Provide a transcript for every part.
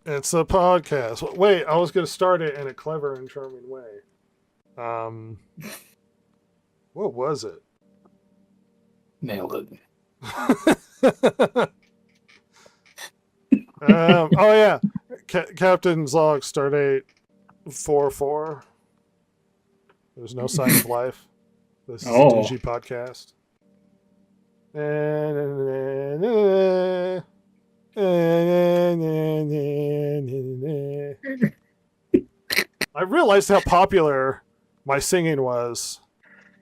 It's a podcast. Wait, I was going to start it in a clever and charming way. What was it? Nailed it. Oh yeah, Captain's log, stardate 4-4. There's no sign of life. This is a DG podcast. I realized how popular my singing was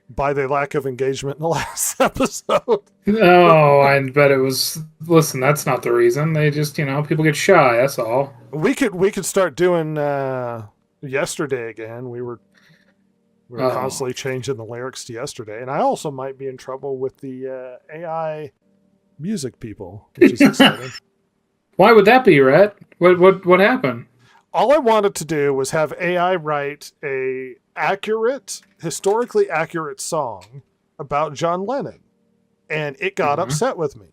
by the lack of engagement in the last episode. Oh, I bet it was. Listen, that's not the reason. They just, people get shy. That's all. We could start doing yesterday again. We were constantly changing the lyrics to yesterday, and I also might be in trouble with the AI music people, which is exciting. Why would that be, Rhett? What happened? All I wanted to do was have AI write a historically accurate song about John Lennon, and it got upset with me.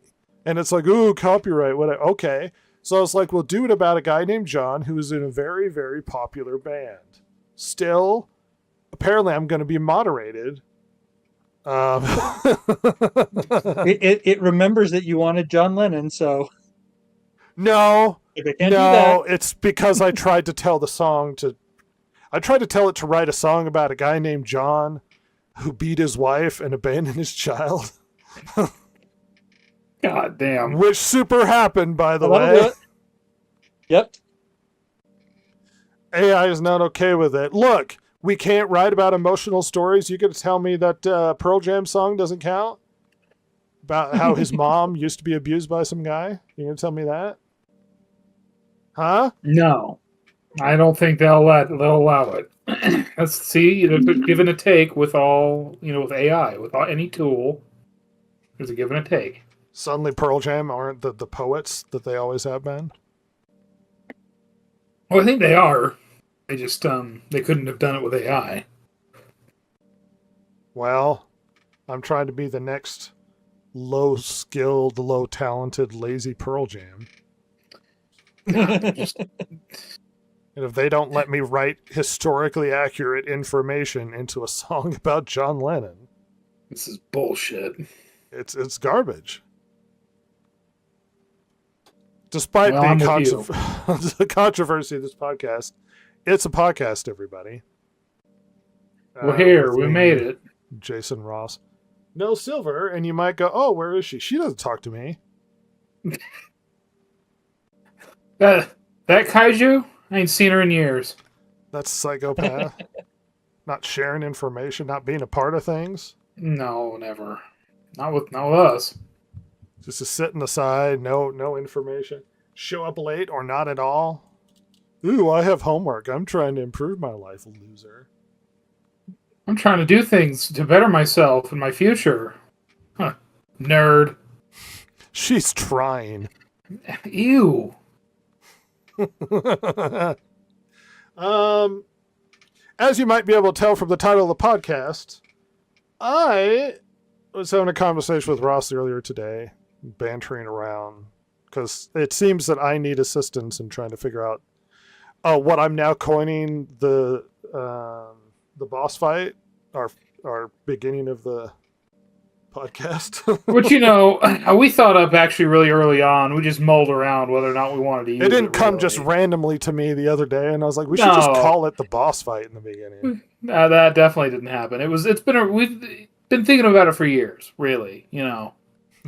And it's like, ooh, copyright. Okay. So I was like, we'll do it about a guy named John who is in a very, very popular band. Still, apparently I'm going to be moderated. It remembers that you wanted John Lennon, so... No, it's because I tried to tell it to write a song about a guy named John who beat his wife and abandoned his child. God damn. Which super happened, by the way. Yep. AI is not okay with it. Look, we can't write about emotional stories. You gonna tell me that Pearl Jam song doesn't count? About how his mom used to be abused by some guy? You gonna tell me that? Huh? No, I don't think they'll allow it. Let's see, give and a take with all, with AI, with any tool. There's a give and a take. Suddenly Pearl Jam aren't the poets that they always have been? Well, I think they are. They just, they couldn't have done it with AI. Well, I'm trying to be the next low-skilled, low-talented, lazy Pearl Jam. And if they don't let me write historically accurate information into a song about John Lennon, this is bullshit. It's garbage. Despite the controversy of this podcast, it's a podcast, everybody. We're here. We made it. Jason Ross. No Silver, and you might go, oh, where is she? She doesn't talk to me. That kaiju? I ain't seen her in years. That's psychopath. Not sharing information, not being a part of things. No, never. Not with us. Just to sitting aside, no information. Show up late or not at all. Ooh, I have homework. I'm trying to improve my life, loser. I'm trying to do things to better myself in my future. Huh. Nerd. She's trying. Ew. As you might be able to tell from the title of the podcast, I was having a conversation with Ross earlier today, bantering around, because it seems that I need assistance in trying to figure out what I'm now coining the boss fight, our beginning of the podcast. Which, we thought up actually really early on. We just mulled around whether or not we wanted to use it. It didn't come just randomly to me the other day, and I was like, we should just call it the boss fight in the beginning. That definitely didn't happen. We've been thinking about it for years, really,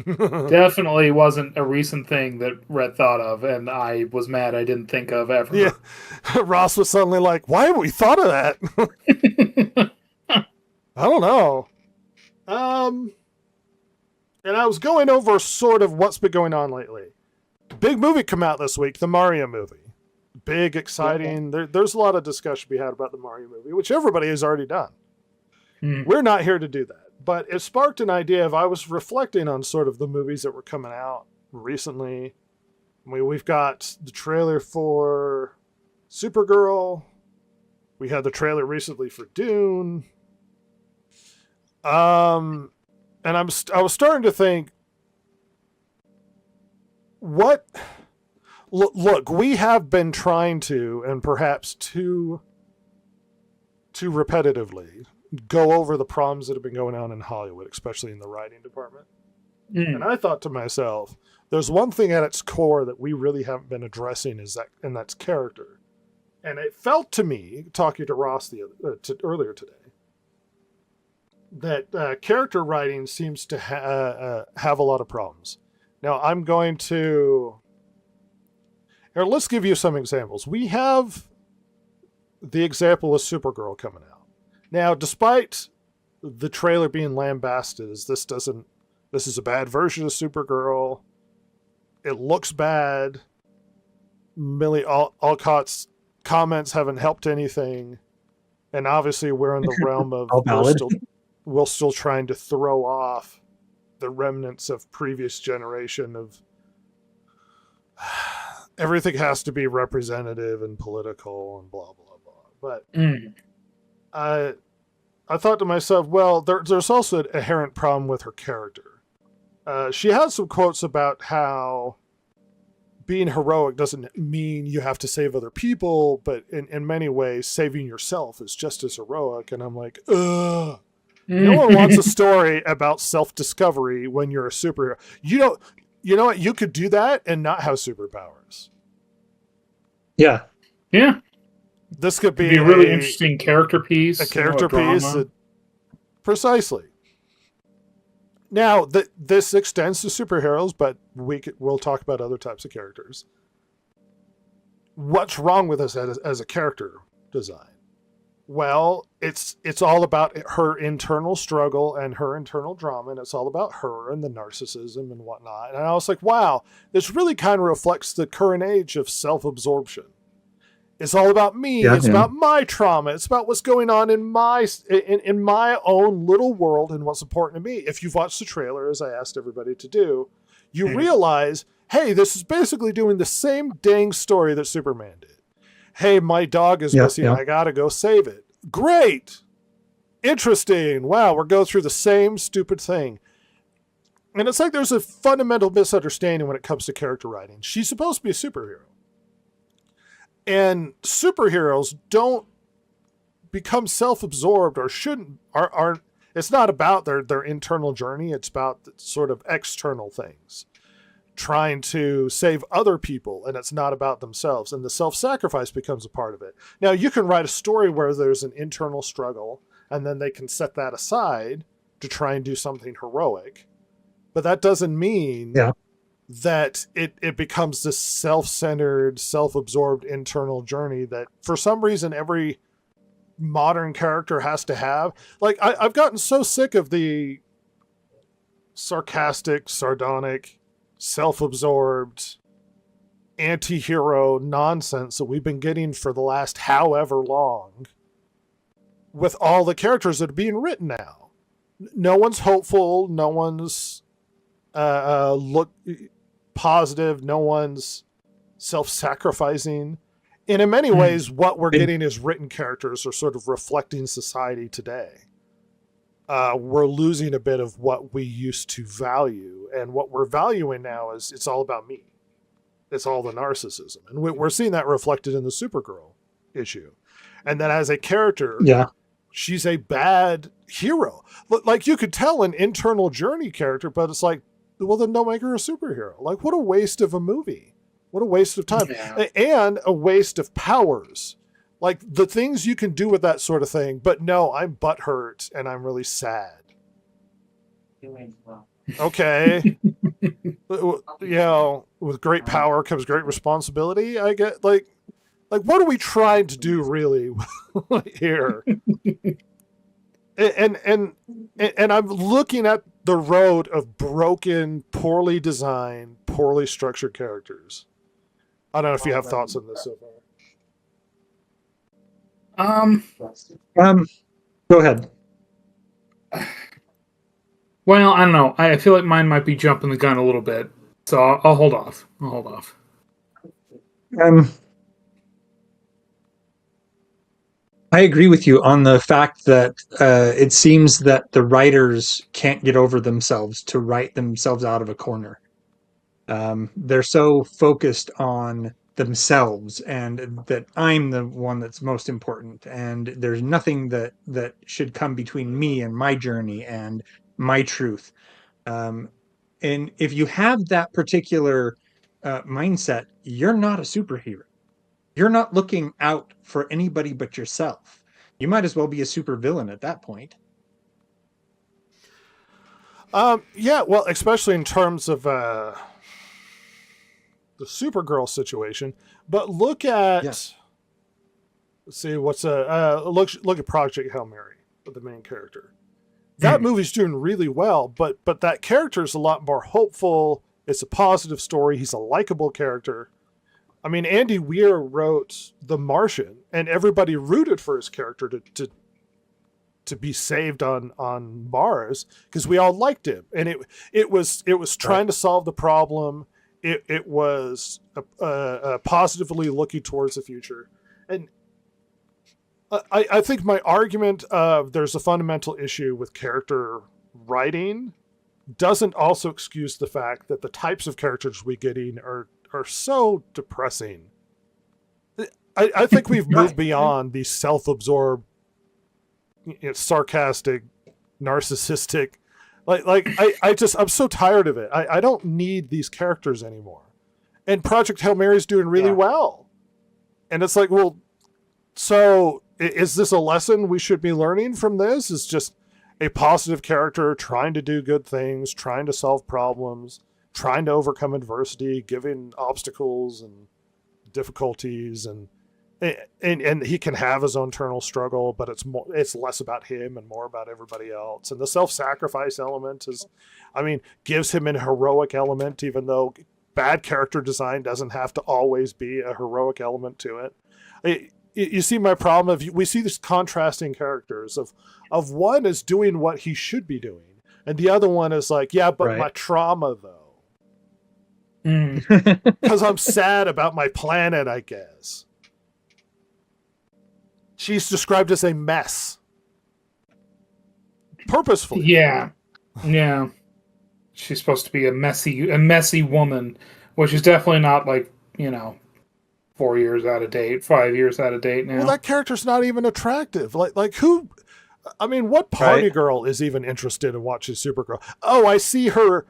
Definitely wasn't a recent thing that Rhett thought of, and I was mad I didn't think of ever. Yeah. Ross was suddenly like, why haven't we thought of that? I don't know. And I was going over sort of what's been going on lately. Big movie come out this week, the Mario movie. Big, exciting. There's a lot of discussion to be had about the Mario movie, which everybody has already done. We're not here to do that. But it sparked an idea of I was reflecting on sort of the movies that were coming out recently. We've got the trailer for Supergirl. We had the trailer recently for Dune. And I was starting to think, Look, we have been trying to, and perhaps too repetitively, go over the problems that have been going on in Hollywood, especially in the writing department. And I thought to myself, there's one thing at its core that we really haven't been addressing, and that's character. And it felt to me, talking to Ross earlier today, that character writing seems to have a lot of problems. Now, I'm going to... Here, let's give you some examples. We have the example of Supergirl coming out. Now, despite the trailer being lambasted as this is a bad version of Supergirl, it looks bad, Millie Alcott's comments haven't helped anything, and obviously we're in the realm of we're still trying to throw off the remnants of previous generation of everything has to be representative and political and blah blah blah. But I thought to myself, well, there's also an inherent problem with her character. She had some quotes about how being heroic doesn't mean you have to save other people, but in many ways, saving yourself is just as heroic. And I'm like, ugh. No one wants a story about self-discovery when you're a superhero. You know what? You could do that and not have superpowers. Yeah. Yeah. This could be a really interesting character piece. A character piece. Precisely. Now, this extends to superheroes, but we'll talk about other types of characters. What's wrong with us as a character design? Well, it's all about her internal struggle and her internal drama, and it's all about her and the narcissism and whatnot. And I was like, wow, this really kind of reflects the current age of self-absorption. It's all about me. It's about my trauma. It's about what's going on in my own little world and what's important to me. If you've watched the trailer, as I asked everybody to do, you realize, hey, this is basically doing the same dang story that Superman did. Hey, my dog is missing. I got to go save it. Great. Interesting. Wow, we're going through the same stupid thing. And it's like there's a fundamental misunderstanding when it comes to character writing. She's supposed to be a superhero. And superheroes don't become self-absorbed or shouldn't, it's not about their internal journey. It's about sort of external things. Trying to save other people, and it's not about themselves, and the self-sacrifice becomes a part of it. Now, you can write a story where there's an internal struggle, and then they can set that aside to try and do something heroic, but that doesn't mean that it becomes this self-centered, self-absorbed internal journey that for some reason every modern character has to have. Like, I've gotten so sick of the sarcastic, sardonic, self-absorbed anti-hero nonsense that we've been getting for the last however long with all the characters that are being written now. No one's hopeful. No one's look positive. No one's self-sacrificing. And in many ways, what we're getting is written characters are sort of reflecting society today. We're losing a bit of what we used to value, and what we're valuing now is it's all about me. It's all the narcissism, and we're seeing that reflected in the Supergirl issue. And then as a character, she's a bad hero. Like, you could tell an internal journey character, but it's like, well, then don't make her a superhero. Like, what a waste of a movie. What a waste of time, and a waste of powers. Like, the things you can do with that sort of thing, but no, I'm butthurt and I'm really sad. Okay. With great power comes great responsibility. I get like what are we trying to do really here? And I'm looking at the road of broken, poorly designed, poorly structured characters. I don't know if you have thoughts on this so far. Go ahead. Well, I don't know. I feel like mine might be jumping the gun a little bit, so I'll hold off. I agree with you on the fact that it seems that the writers can't get over themselves to write themselves out of a corner. They're so focused on themselves and that I'm the one that's most important, and there's nothing that should come between me and my journey and my truth. Um, and if you have that particular mindset, you're not a superhero. You're not looking out for anybody but yourself. You might as well be a supervillain at that point. Yeah, well, especially in terms of the Supergirl situation. But look at, Yes. let's see, look at Project Hail Mary with the main character. That movie's doing really well, but that character is a lot more hopeful. It's a positive story. He's a likable character. I mean, Andy Weir wrote The Martian, and everybody rooted for his character to be saved on Mars because we all liked him, and it was trying to solve the problem. It was positively looking towards the future, and I think my argument of there's a fundamental issue with character writing doesn't also excuse the fact that the types of characters we getting are so depressing. I think we've moved beyond these self-absorbed, sarcastic, narcissistic. I'm so tired of it. I don't need these characters anymore. And Project Hail Mary is doing really well. And it's like, well, so is this a lesson we should be learning from this? Is just a positive character trying to do good things, trying to solve problems, trying to overcome adversity, giving obstacles and difficulties, and he can have his own internal struggle, but it's less about him and more about everybody else. And the self-sacrifice element gives him an heroic element, even though bad character design doesn't have to always be a heroic element to it. You see my problem we see these contrasting characters of one is doing what he should be doing, and the other one is like, yeah, but my trauma though, because I'm sad about my planet, I guess. She's described as a mess. Purposefully. Yeah. She's supposed to be a messy woman, which is definitely not 4 years out of date, 5 years out of date now. Well, that character's not even attractive. Like who? I mean, what party girl is even interested in watching Supergirl? Oh, I see her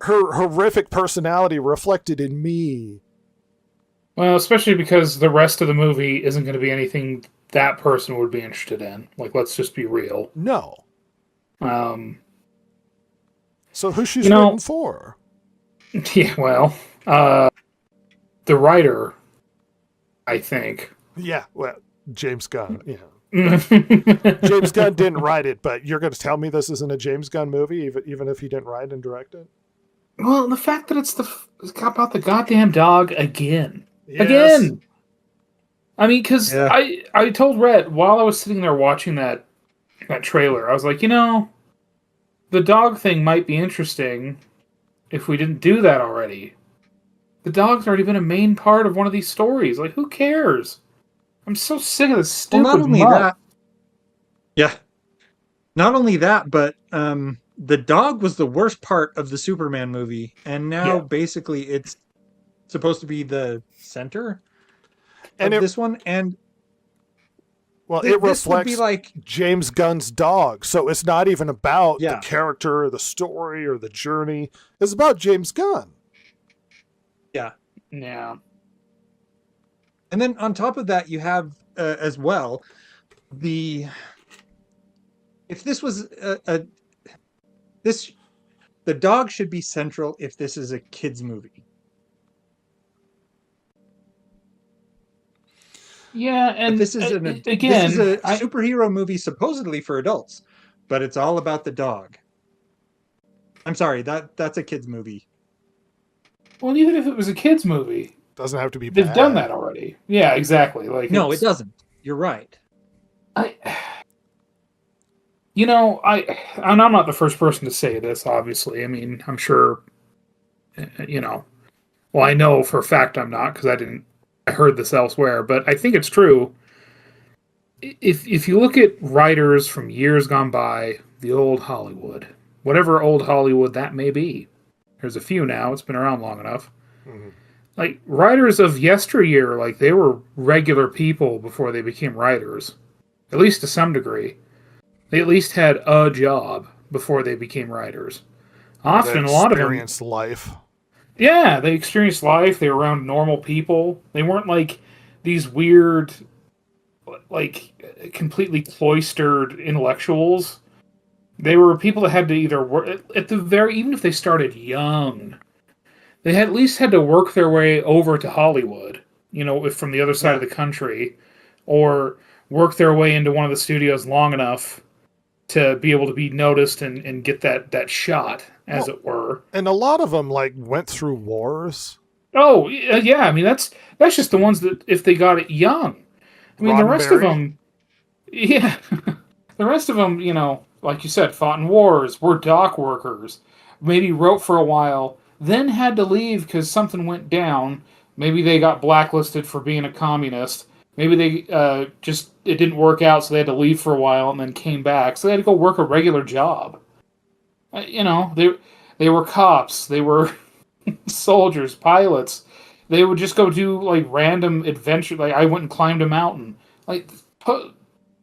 horrific personality reflected in me. Well, especially because the rest of the movie isn't going to be anything that person would be interested in. Let's just be real. No. So who she's rooting written for? Yeah, well, the writer, I think. Yeah, well, James Gunn. Yeah. James Gunn didn't write it, but you're going to tell me this isn't a James Gunn movie, even if he didn't write and direct it? Well, the fact that it's about the goddamn dog again. Yes. Again! I mean, because I told Rhett while I was sitting there watching that trailer, I was like, the dog thing might be interesting if we didn't do that already. The dog's already been a main part of one of these stories. Who cares? I'm so sick of this stupid Well, not only that. Yeah. Not only that, but the dog was the worst part of the Superman movie, and now basically it's supposed to be the center of this one, and it reflects James Gunn's dog, so it's not even about the character or the story or the journey. It's about James Gunn. Yeah. And then on top of that, you have as well if this was the dog should be central if this is a kids movie. Yeah, and this is a superhero movie supposedly for adults, but it's all about the dog. I'm sorry, that's a kids movie. Well, even if it was a kids movie, doesn't have to be. They've done that already. Yeah, exactly. No, it doesn't. You're right. I'm not the first person to say this. Obviously, I mean, I'm sure. Well, I know for a fact I'm not because I heard this elsewhere, but I think it's true. If you look at writers from years gone by, the old Hollywood, whatever old Hollywood that may be, There's a few now. It's been around long enough. Mhm. Like, writers of yesteryear, like, they were regular people before they became writers. At least to some degree. They at least had a job before they became writers. That Often, a lot of them... experienced life. Yeah, they experienced life. They were around normal people. They weren't like these weird, like completely cloistered intellectuals. They were people that had to either work at the very, even if they started young, they had at least had to work their way over to Hollywood, if from the other side of the country, or work their way into one of the studios long enough to be able to be noticed and get that shot, as it were. And a lot of them like went through wars. Oh, yeah. I mean, that's just the ones that if they got it young. I mean, the rest of them, yeah, the rest of them, like you said, fought in wars, were dock workers, maybe wrote for a while, then had to leave because something went down. Maybe they got blacklisted for being a communist. Maybe they it didn't work out, so they had to leave for a while and then came back. So they had to go work a regular job. They were cops. They were soldiers, pilots. They would just go do like random adventure. Like I went and climbed a mountain. Like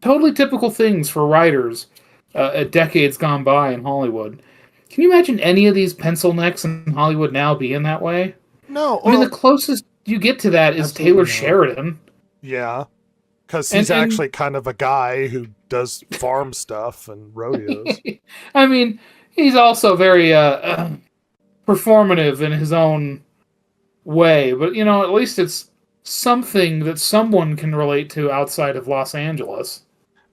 totally typical things for writers at decades gone by in Hollywood. Can you imagine any of these pencil necks in Hollywood now being that way? No. I mean, the closest you get to that is Taylor Sheridan. Yeah. Because he's actually kind of a guy who does farm stuff and rodeos. I mean, he's also very performative in his own way. But, at least it's something that someone can relate to outside of Los Angeles.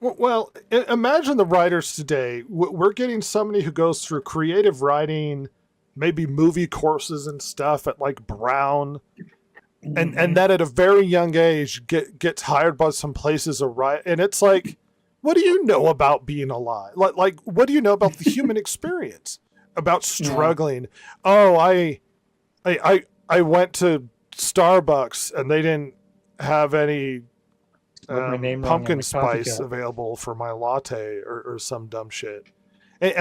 Well, imagine the writers today. We're getting somebody who goes through creative writing, maybe movie courses and stuff at like Brown. And that at a very young age gets hired by some places and it's like, what do you know about being alive? Like what do you know about the human experience? About struggling? Yeah. Oh, I went to Starbucks and they didn't have any pumpkin spice available for my latte or some dumb shit. And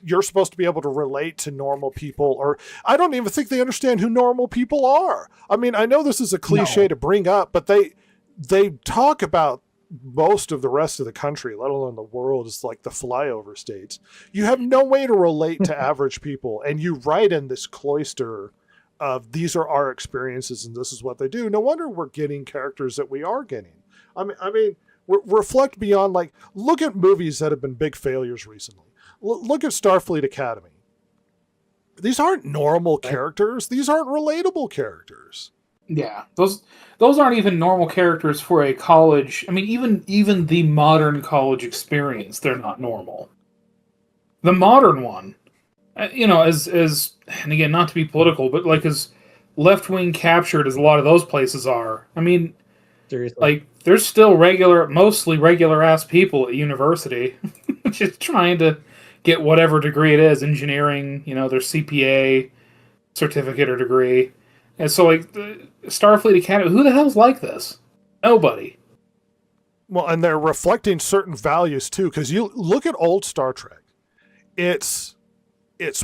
you're supposed to be able to relate to normal people, or I don't even think they understand who normal people are. I mean, I know this is a cliche to bring up, but they talk about most of the rest of the country, let alone the world, is like the flyover states. You have no way to relate to average people, and you write in this cloister of these are our experiences and this is what they do. No wonder we're getting characters that we are getting. I mean. Reflect beyond, like, look at movies that have been big failures recently. Look at Starfleet Academy. These aren't normal characters. These aren't relatable characters. Yeah, those aren't even normal characters for a college. I mean, even the modern college experience, they're not normal. The modern one, as and again, not to be political, but like as left-wing captured as a lot of those places are. I mean, seriously, like. There's still mostly regular-ass people at university just trying to get whatever degree it is, engineering, their CPA certificate or degree. And so, like, the Starfleet Academy, who the hell's like this? Nobody. Well, and they're reflecting certain values, too, because you look at old Star Trek. It's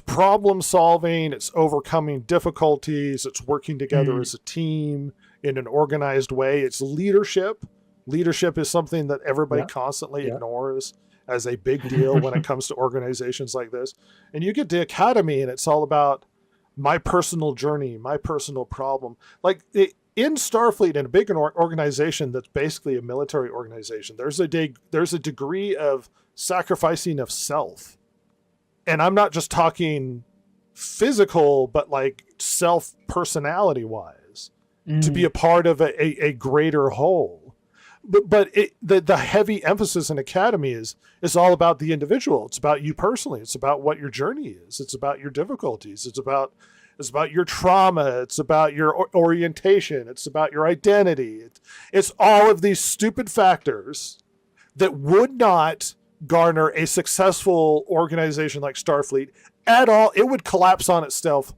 problem-solving, it's overcoming difficulties, it's working together as a team in an organized way. It's leadership. Leadership is something that everybody constantly ignores as a big deal when it comes to organizations like this. And you get to Academy and it's all about my personal journey, my personal problem. Like in Starfleet, in a big organization that's basically a military organization, there's a degree of sacrificing of self. And I'm not just talking physical, but like self personality wise. To be a part of a greater whole. But the heavy emphasis in Academy is all about the individual. It's about you personally. It's about what your journey is. It's about your difficulties. It's about your trauma. It's about your orientation. It's about your identity. It's all of these stupid factors that would not garner a successful organization like Starfleet at all. It would collapse on itself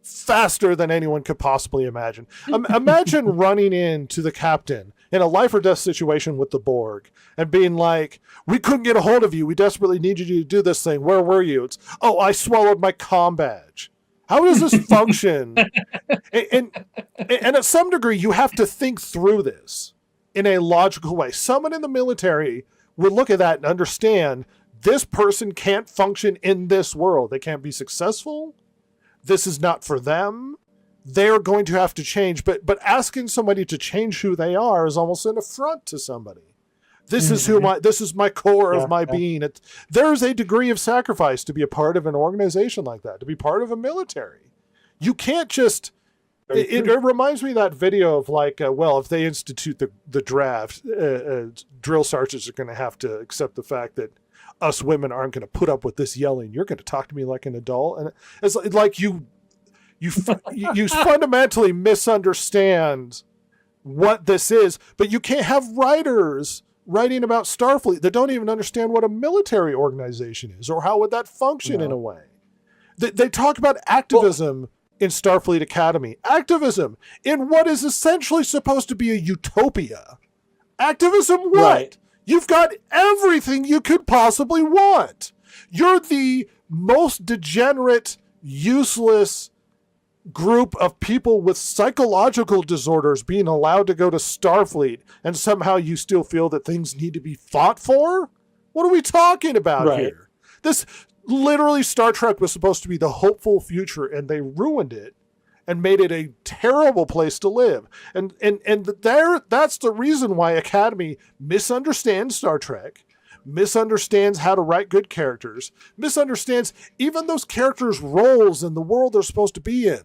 faster than anyone could possibly imagine. Imagine running into the captain in a life or death situation with the Borg and being like, we couldn't get a hold of you. We desperately needed you to do this thing. Where were you? It's, oh, I swallowed my comm badge. How does this function? and at some degree, you have to think through this in a logical way. Someone in the military would look at that and understand this person can't function in this world. They can't be successful. This is not for them. They're going to have to change. But asking somebody to change who they are is almost an affront to somebody. This is this is my core of my being. There's a degree of sacrifice to be a part of an organization like that, to be part of a military. You can't just, it reminds me of that video of like, well, if they institute the draft, drill sergeants are going to have to accept the fact that us women aren't going to put up with this yelling. You're going to talk to me like an adult. And it's like you fundamentally misunderstand what this is, but you can't have writers writing about Starfleet that don't even understand what a military organization is or how would that function in a way. They talk about activism in Starfleet Academy. Activism in what is essentially supposed to be a utopia. Activism what? Right. You've got everything you could possibly want. You're the most degenerate, useless group of people with psychological disorders being allowed to go to Starfleet, and somehow you still feel that things need to be fought for? What are we talking about here? This literally, Star Trek was supposed to be the hopeful future, and they ruined it and made it a terrible place to live. And that's the reason why Academy misunderstands Star Trek, misunderstands how to write good characters, misunderstands even those characters' roles in the world they're supposed to be in.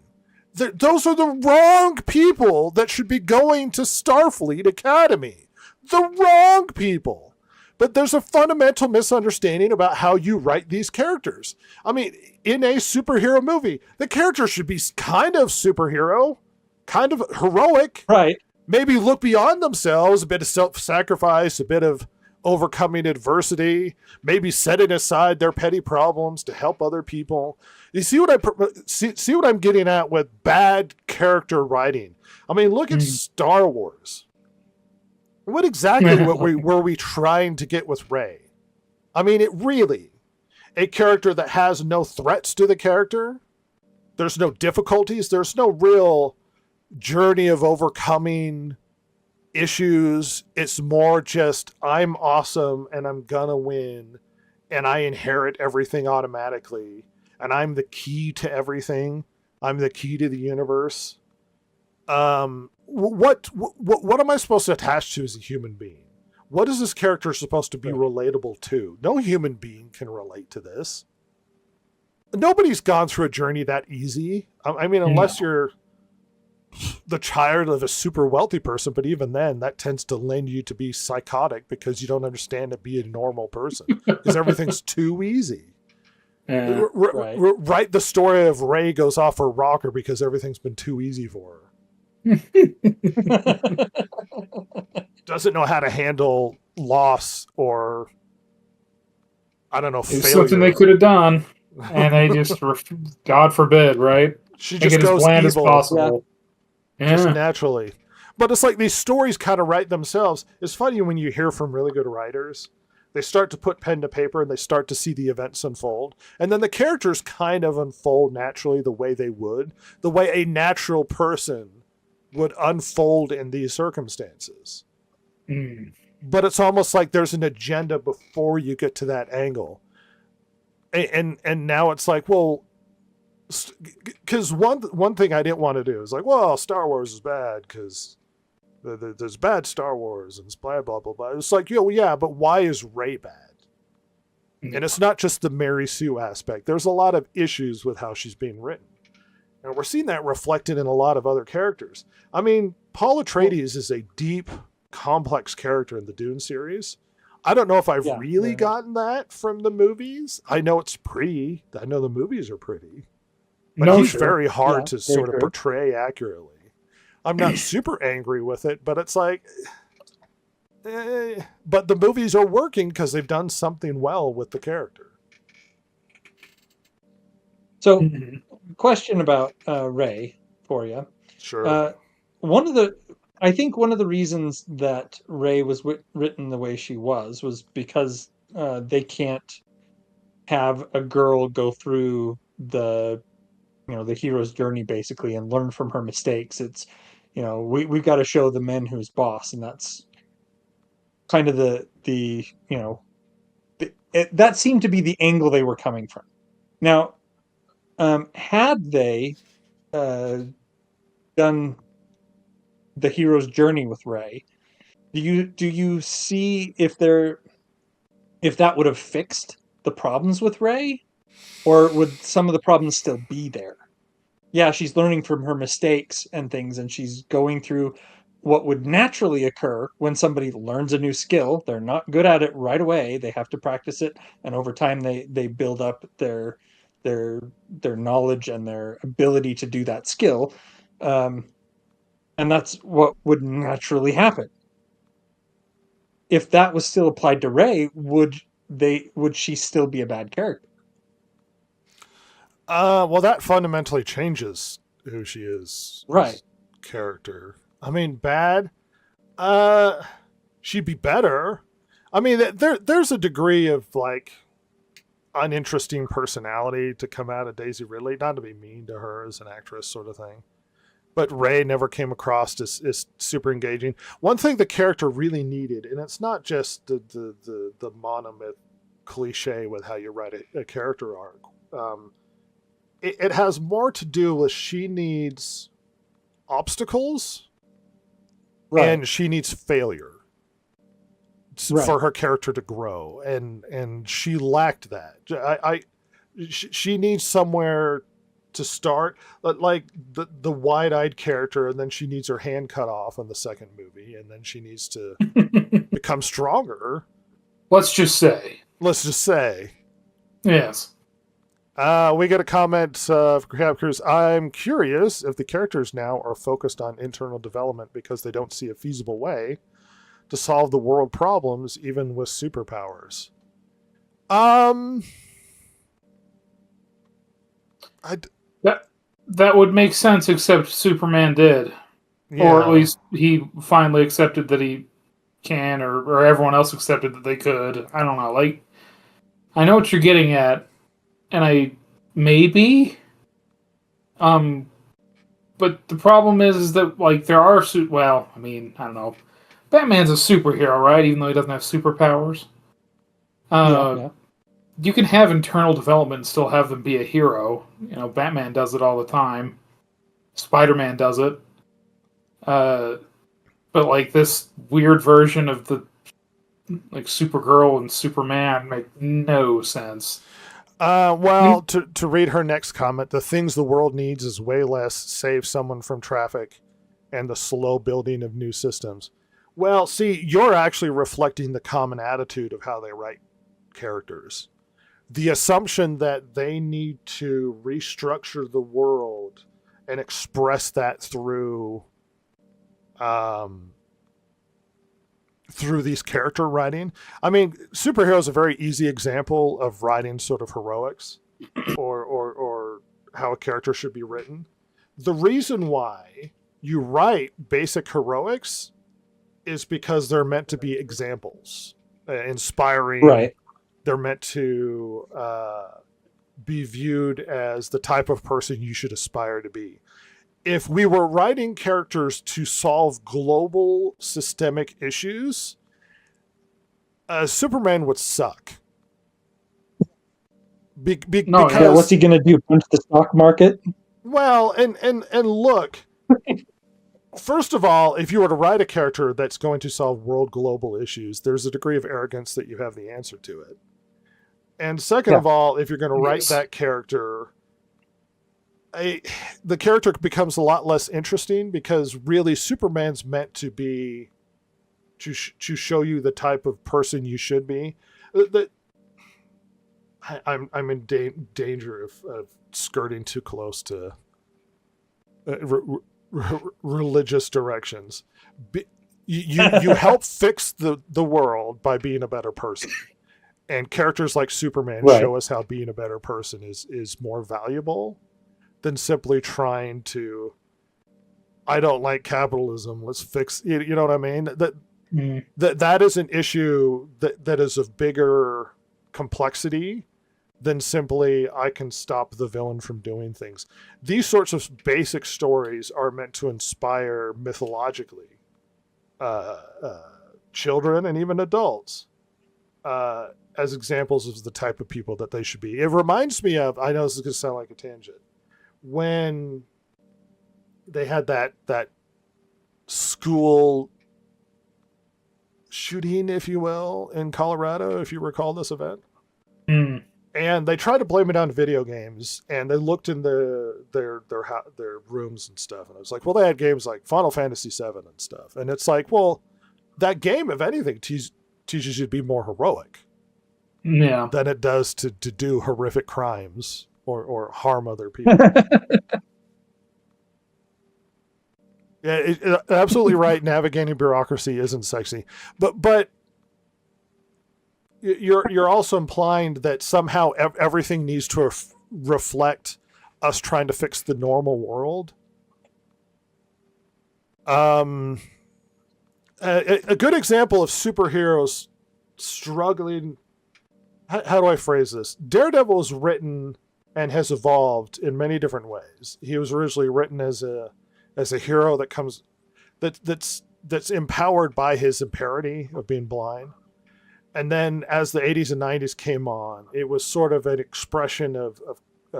Those are the wrong people that should be going to Starfleet Academy. The wrong people. But there's a fundamental misunderstanding about how you write these characters. I mean, in a superhero movie, the character should be kind of superhero, kind of heroic. Right. Maybe look beyond themselves, a bit of self-sacrifice, a bit of overcoming adversity, maybe setting aside their petty problems to help other people. You see what I'm getting at with bad character writing? I mean, look at Star Wars. What exactly were we trying to get with Rey? I mean, it really, a character that has no threats to the character. There's no difficulties. There's no real journey of overcoming issues. It's more just, I'm awesome and I'm gonna win and I inherit everything automatically and I'm the key to everything. I'm the key to the universe. What am I supposed to attach to as a human being? What is this character supposed to be relatable to? No human being can relate to this. Nobody's gone through a journey that easy. I mean, unless you're the child of a super wealthy person, but even then that tends to lend you to be psychotic because you don't understand to be a normal person because everything's too easy. Write the story of Rey goes off her rocker because everything's been too easy for her. Doesn't know how to handle loss or, I don't know, failure. Something they could have done, and they just, God forbid, right? She just goes as bland evil. As possible. Just naturally. But it's like these stories kind of write themselves. It's funny when you hear from really good writers. They start to put pen to paper and they start to see the events unfold. And then the characters kind of unfold naturally the way they would. The way a natural person would unfold in these circumstances. But it's almost like there's an agenda before you get to that angle. And now it's like, well, because one thing I didn't want to do is like, well, Star Wars is bad because there's bad Star Wars and blah, blah, blah, blah. It's like, yeah, but why is Rey bad? And it's not just the Mary Sue aspect. There's a lot of issues with how she's being written. And we're seeing that reflected in a lot of other characters. I mean, Paul Atreides is a deep, complex character in the Dune series. I don't know if I've really gotten that from the movies. I know it's pretty. I know the movies are pretty. But he's very hard to sort of portray accurately. I'm not super angry with it, but it's like... but the movies are working because they've done something well with the character. So, question about Rey for you. Sure. One of the I think one of the reasons that Rey was written the way she was because they can't have a girl go through the hero's journey basically and learn from her mistakes. It's we've got to show the men who's boss, and that's kind of that seemed to be the angle they were coming from. Now, had they done the hero's journey with Rey, do you see if that would have fixed the problems with Rey, or would some of the problems still be there? Yeah, she's learning from her mistakes and things, and she's going through what would naturally occur when somebody learns a new skill. They're not good at it right away. They have to practice it, and over time they build up their knowledge and their ability to do that skill. And that's what would naturally happen. If that was still applied to Rey, would she still be a bad character? Well, that fundamentally changes who she is, right? Character. I mean, bad. She'd be better. I mean, there's a degree of like uninteresting personality to come out of Daisy Ridley. Not to be mean to her as an actress, sort of thing. But Rey never came across as super engaging. One thing the character really needed, and it's not just the monomyth cliche with how you write a character arc. It has more to do with she needs obstacles, right, and she needs failure for her character to grow, and she lacked that. She needs somewhere to start, like the wide-eyed character, and then she needs her hand cut off in the second movie, and then she needs to become stronger. Let's just say. Yes. We get a comment from Crab Cruise. I'm curious if the characters now are focused on internal development because they don't see a feasible way to solve the world problems, even with superpowers. That would make sense, except Superman did. Yeah. Or at least he finally accepted that he can, or everyone else accepted that they could. I don't know. Like, I know what you're getting at, and maybe. But the problem is that, like, there are well, I mean, I don't know. Batman's a superhero, right? Even though he doesn't have superpowers. Yeah. You can have internal development and still have them be a hero. You know, Batman does it all the time. Spider-Man does it. But like this weird version of the like Supergirl and Superman make no sense. Well, to read her next comment, the things the world needs is way less save someone from traffic and the slow building of new systems. Well, see, you're actually reflecting the common attitude of how they write characters. The assumption that they need to restructure the world and express that through these character writing. I mean, superhero is a very easy example of writing sort of heroics or how a character should be written. The reason why you write basic heroics is because they're meant to be examples, inspiring. Right. They're meant to be viewed as the type of person you should aspire to be. If we were writing characters to solve global systemic issues, Superman would suck. Because what's he going to do? Punch the stock market? Well, and look, first of all, if you were to write a character that's going to solve world global issues, there's a degree of arrogance that you have the answer to it. And second of all, if you're going to write that character, the character becomes a lot less interesting because really Superman's meant to be to show you the type of person you should be. I'm in danger of skirting too close to religious directions. You help fix the world by being a better person. And characters like Superman show us how being a better person is more valuable than simply trying to I don't like capitalism. Let's fix. You know what I mean? Mm. That is an issue that is of bigger complexity than simply I can stop the villain from doing things. These sorts of basic stories are meant to inspire mythologically children and even adults as examples of the type of people that they should be. It reminds me of, I know this is going to sound like a tangent, when they had that school shooting, if you will, in Colorado, if you recall this event. Mm. And they tried to blame it on video games, and they looked in their rooms and stuff, and I was like, well, they had games like Final Fantasy VII and stuff, and it's like, well, that game, if anything, teaches you to be more heroic, Yeah, than it does to do horrific crimes or harm other people. Yeah, absolutely right. Navigating bureaucracy isn't sexy, but you're also implying that somehow everything needs to reflect us trying to fix the normal world. A good example of superheroes struggling. How do I phrase this? Daredevil is written and has evolved in many different ways. He was originally written as a hero that's empowered by his impairity of being blind. And then as the 80s and 90s came on, it was sort of an expression of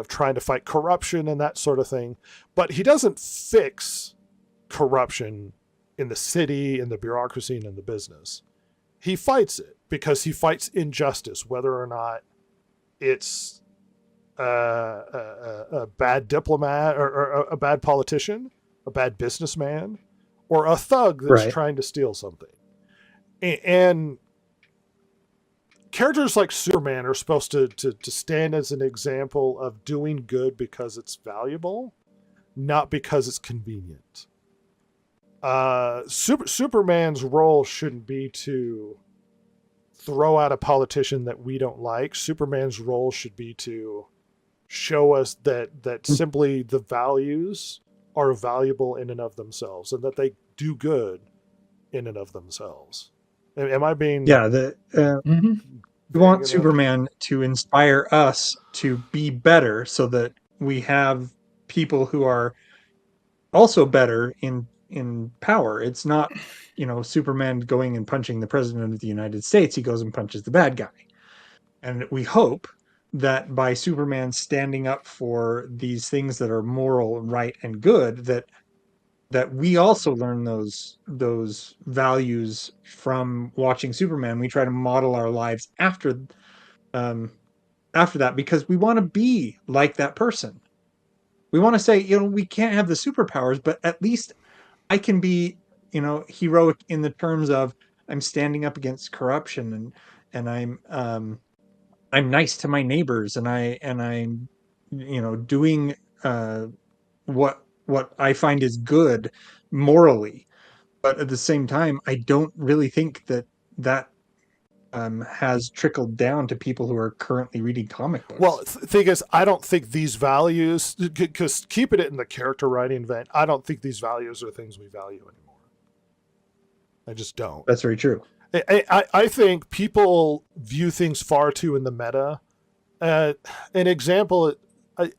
trying to fight corruption and that sort of thing. But he doesn't fix corruption in the city, in the bureaucracy, and in the business. He fights it because he fights injustice, whether or not it's a bad diplomat or a bad politician, a bad businessman, or a thug that's trying to steal something. And characters like Superman are supposed to stand as an example of doing good because it's valuable, not because it's convenient. Superman's role shouldn't be to throw out a politician that we don't like. Superman's role should be to show us that simply the values are valuable in and of themselves, and that they do good in and of themselves. Am I being... Yeah, we want Superman to inspire us to be better so that we have people who are also better in power. It's not, Superman going and punching the president of the United States. He goes and punches the bad guy. And we hope that by Superman standing up for these things that are moral, right, and good, that we also learn those values from watching Superman. We try to model our lives after that, because we want to be like that person. We want to say, we can't have the superpowers, but at least I can be, heroic in the terms of I'm standing up against corruption, and I'm nice to my neighbors, and I'm doing what I find is good morally. But at the same time, I don't really think that has trickled down to people who are currently reading comic books. Well, the thing is, I don't think these values, because keeping it in the character writing event, I don't think these values are things we value anymore. I just don't. That's very true. I think people view things far too in the meta. An example,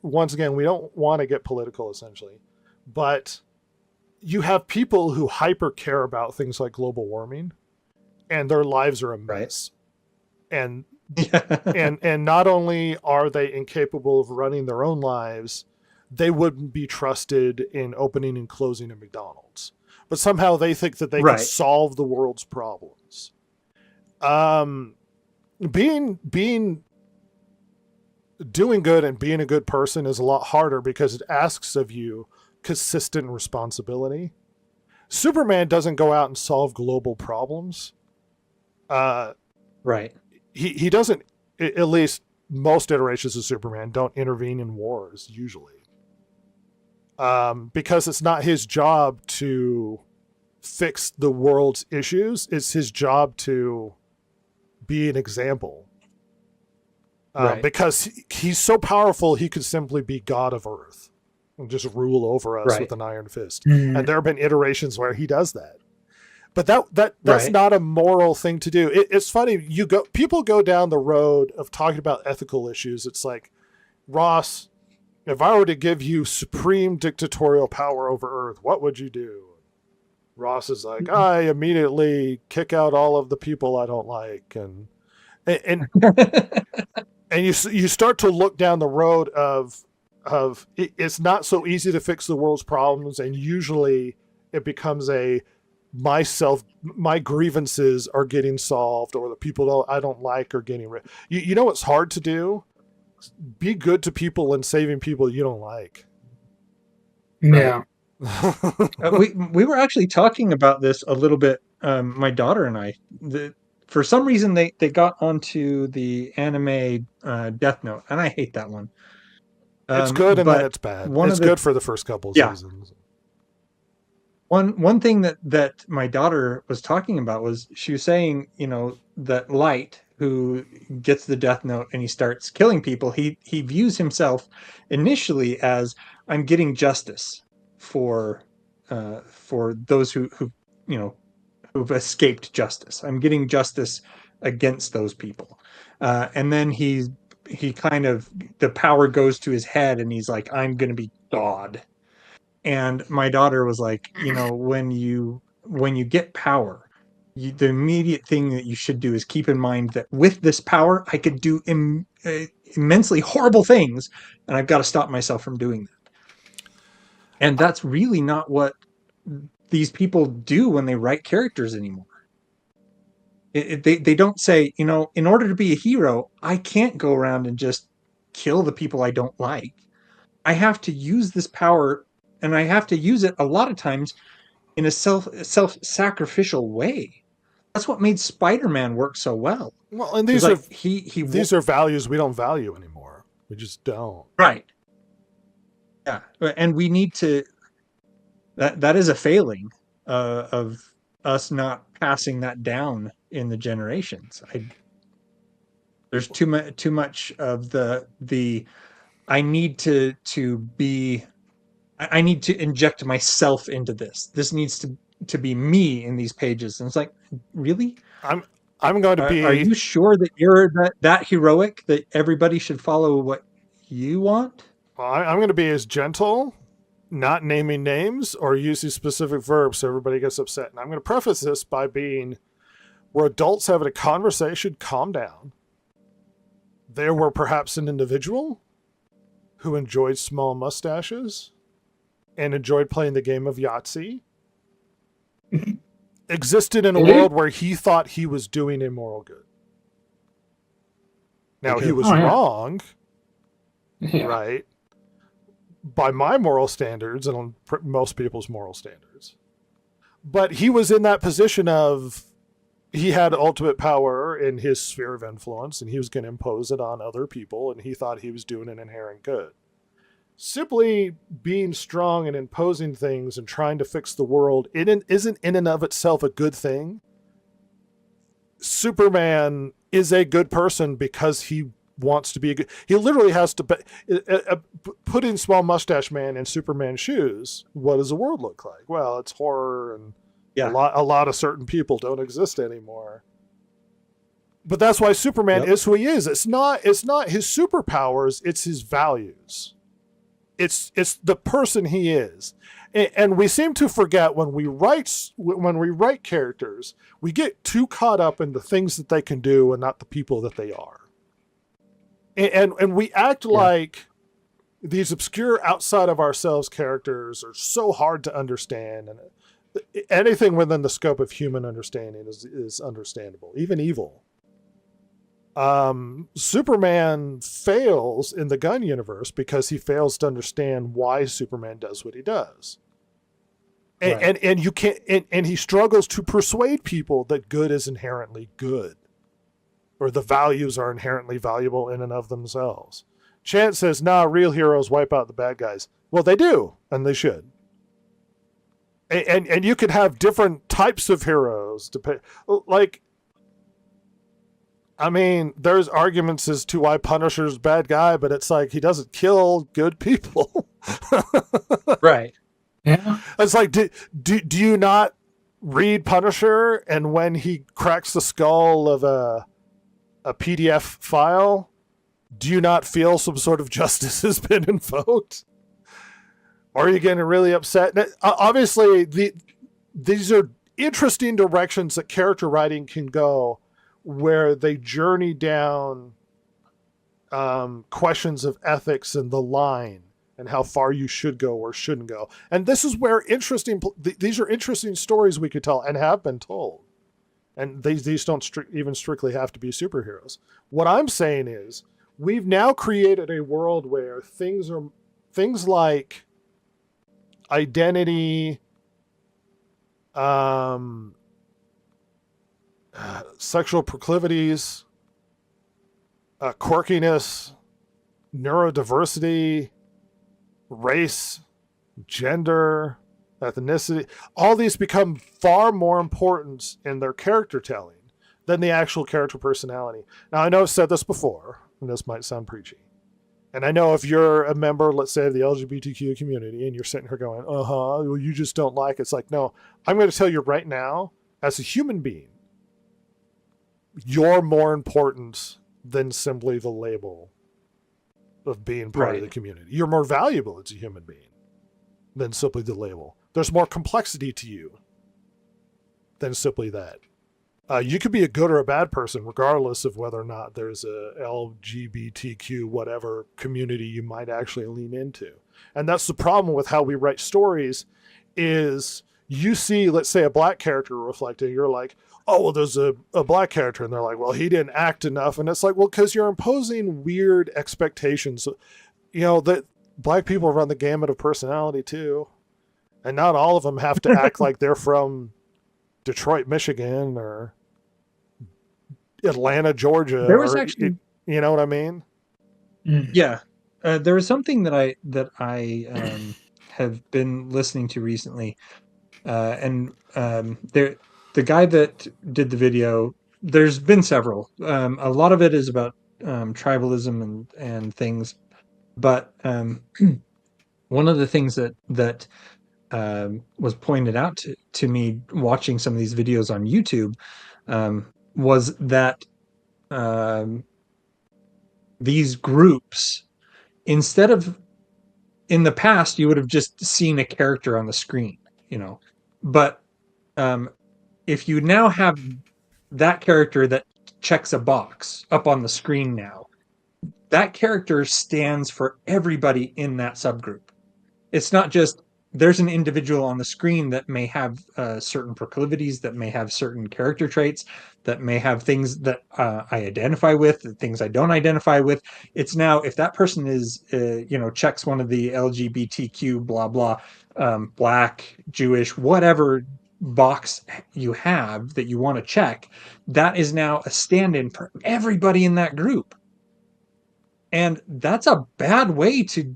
once again, we don't want to get political, essentially, but you have people who hyper care about things like global warming, and their lives are a mess. Right. And not only are they incapable of running their own lives, they wouldn't be trusted in opening and closing a McDonald's. But somehow they think that they can solve the world's problems. Doing good and being a good person is a lot harder because it asks of you consistent responsibility. Superman doesn't go out and solve global problems. He doesn't, at least most iterations of Superman don't intervene in wars usually. Because it's not his job to fix the world's issues. It's his job to be an example. Because he's so powerful, he could simply be God of Earth. and just rule over us Right. with an iron fist. Mhm. And there have been iterations where he does that. But that's Right. not a moral thing to do. It's funny. People go down the road of talking about ethical issues. It's like, Ross, if I were to give you supreme dictatorial power over Earth, what would you do? Ross is like, I immediately kick out all of the people I don't like, and you start to look down the road of it's not so easy to fix the world's problems, and usually it becomes my grievances are getting solved, or the people I don't like are getting rid. You know what's hard to do? Be good to people and saving people you don't like. Yeah. We were actually talking about this a little bit, my daughter and I. For some reason, they got onto the anime Death Note, and I hate that one. It's good and then but it's bad. one It's of the- good for the first couple of Yeah. seasons. One thing that my daughter was talking about was, she was saying, that Light, who gets the Death Note and he starts killing people, he views himself initially as, I'm getting justice for those who've escaped justice. I'm getting justice against those people, and then he kind of, the power goes to his head, and he's like, I'm going to be God. And my daughter was like, when you get power, the immediate thing that you should do is keep in mind that with this power, I could do immensely horrible things, and I've got to stop myself from doing that. And that's really not what these people do when they write characters anymore. They don't say, in order to be a hero, I can't go around and just kill the people I don't like. I have to use this power, and I have to use it a lot of times in a self-sacrificial way. That's what made Spider-Man work so well. Well, and It's these are values we don't value anymore. We just don't. right. Yeah, and we need to. That is a failing of us not passing that down in the generations. There's too much of the I need to be. I need to inject myself into this. This needs to be me in these pages. And it's like, really? I'm going to be. Are you sure that you're that heroic that everybody should follow what you want? I'm going to be as gentle, not naming names or using specific verbs so everybody gets upset. And I'm going to preface this by being, we're adults having a conversation, calm down. There were perhaps an individual who enjoyed small mustaches and enjoyed playing the game of Yahtzee, existed in a world where he thought he was doing a moral good. Now, he was wrong, right? By my moral standards and on most people's moral standards. But he was in that position of, he had ultimate power in his sphere of influence, and he was going to impose it on other people, and he thought he was doing an inherent good. Simply being strong and imposing things and trying to fix the world isn't in and of itself a good thing. Superman is a good person because he wants to be a good. He literally has to put in small mustache man in Superman's shoes. What does the world look like? Well, it's horror, and a lot of certain people don't exist anymore. But that's why Superman is who he is. It's not his superpowers. It's his values. It's the person he is. And we seem to forget when we write characters, we get too caught up in the things that they can do and not the people that they are. And we act like these obscure outside of ourselves characters are so hard to understand, and anything within the scope of human understanding is understandable, even evil. Superman fails in the Gunn universe because he fails to understand why Superman does what he does. And you can't, and he struggles to persuade people that good is inherently good, or the values are inherently valuable in and of themselves. Chance says, nah, real heroes wipe out the bad guys. Well, they do, and they should. And you can have different types of heroes. I mean, there's arguments as to why Punisher's a bad guy, but it's like he doesn't kill good people. Right. Yeah. It's like, do you not read Punisher, and when he cracks the skull of a PDF file, do you not feel some sort of justice has been invoked? Or are you getting really upset? Obviously, these are interesting directions that character writing can go, where they journey down questions of ethics and the line and how far you should go or shouldn't go. And this is where these are interesting stories we could tell and have been told. And these don't even strictly have to be superheroes. What I'm saying is, we've now created a world where things like identity, sexual proclivities, quirkiness, neurodiversity, race, gender, ethnicity, all these become far more important in their character telling than the actual character personality. Now, I know I've said this before, and this might sound preachy. And I know if you're a member, let's say, of the LGBTQ community, and you're sitting here going, well, you just don't like it. It's like, no, I'm going to tell you right now, as a human being, you're more important than simply the label of being part of the community. You're more valuable as a human being than simply the label. There's more complexity to you than simply that. You could be a good or a bad person, regardless of whether or not there's a LGBTQ whatever community you might actually lean into. And that's the problem with how we write stories is you see, let's say, a black character reflecting, you're like, oh, well, there's a black character. And they're like, well, he didn't act enough. And it's like, well, because you're imposing weird expectations. You know, that black people run the gamut of personality too. And not all of them have to act like they're from Detroit, Michigan, or Atlanta, Georgia. There was actually, you know what I mean? Yeah, there was something that I have been listening to recently, and the guy that did the video. There's been several. A lot of it is about tribalism and things, but one of the things that was pointed out to me watching some of these videos on YouTube was that these groups, instead of, in the past, you would have just seen a character on the screen, but if you now have that character that checks a box up on the screen now, that character stands for everybody in that subgroup. It's not just there's an individual on the screen that may have certain proclivities, that may have certain character traits, that may have things that I identify with, things I don't identify with. It's now, if that person is, checks one of the LGBTQ, blah, blah, black, Jewish, whatever box you have that you want to check, that is now a stand-in for everybody in that group. And that's a bad way to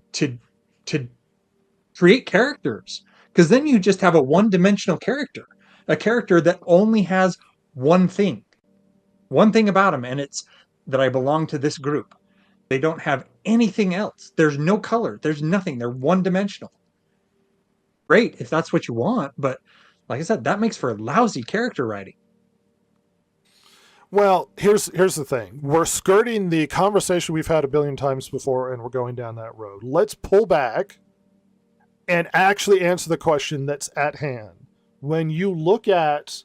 create characters, because then you just have a one-dimensional character, a character that only has one thing about him, and it's that I belong to this group. They don't have anything else. There's no color. There's nothing. They're one-dimensional. Great if that's what you want, but like I said, that makes for lousy character writing. Well, here's the thing. We're skirting the conversation we've had a billion times before, and we're going down that road. Let's pull back and actually answer the question that's at hand. When you look at,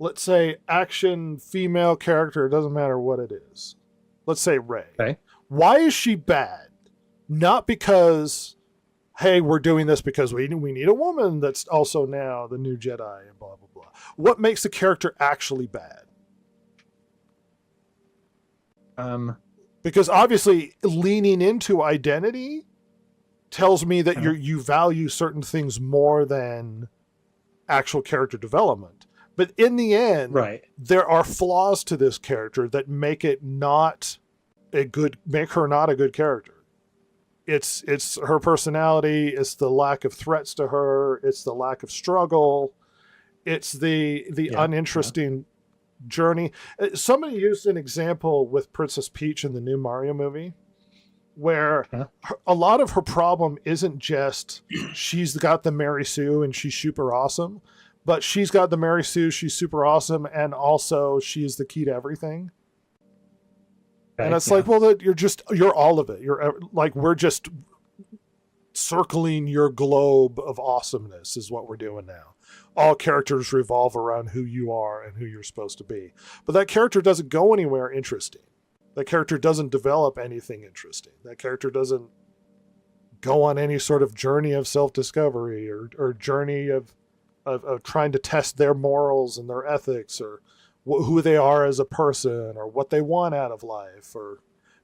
let's say, action female character, it doesn't matter what it is. Let's say Rey. Okay. Why is she bad? Not because, hey, we're doing this because we need a woman that's also now the new Jedi and blah, blah, blah. What makes the character actually bad? Because obviously leaning into identity tells me that you value certain things more than actual character development. But in the end, there are flaws to this character that make her not a good character. It's her personality, it's the lack of threats to her, it's the lack of struggle, it's the uninteresting journey. Somebody used an example with Princess Peach in the new Mario movie. where a lot of her problem isn't just she's got the Mary Sue and she's super awesome, but she's got the Mary Sue, she's super awesome, and also she's the key to everything. Okay, and it's like, well, you're all of it. You're like, we're just circling your globe of awesomeness is what we're doing now. All characters revolve around who you are and who you're supposed to be. But that character doesn't go anywhere interesting. That character doesn't develop anything interesting. That character doesn't go on any sort of journey of self-discovery or journey of trying to test their morals and their ethics or who they are as a person or what they want out of life, or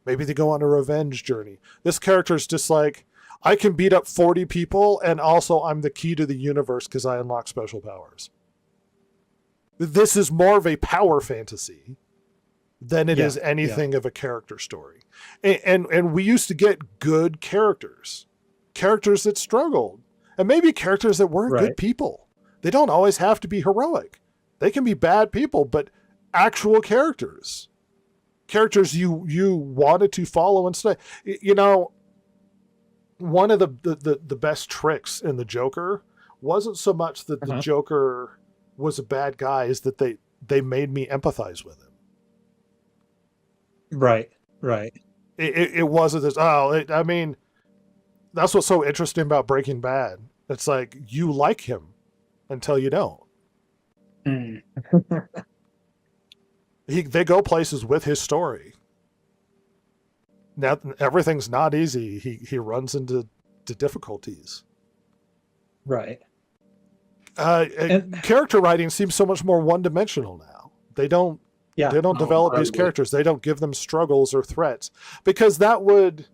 maybe they go on a revenge journey. This character is just like, I can beat up 40 people, and also I'm the key to the universe because I unlock special powers. This is more of a power fantasy than it is anything of a character story. And we used to get good characters that struggled, and maybe characters that weren't good people. They don't always have to be heroic. They can be bad people, but actual characters you wanted to follow and stay. You know, one of the best tricks in the Joker wasn't so much that the Joker was a bad guy, is that they made me empathize with him. Right. It wasn't this, I mean, that's what's so interesting about Breaking Bad. It's like, you like him until you don't. They go places with his story. Now everything's not easy. He runs into difficulties. Right. Character writing seems so much more one-dimensional now. They don't develop these characters. They don't give them struggles or threats, because that would.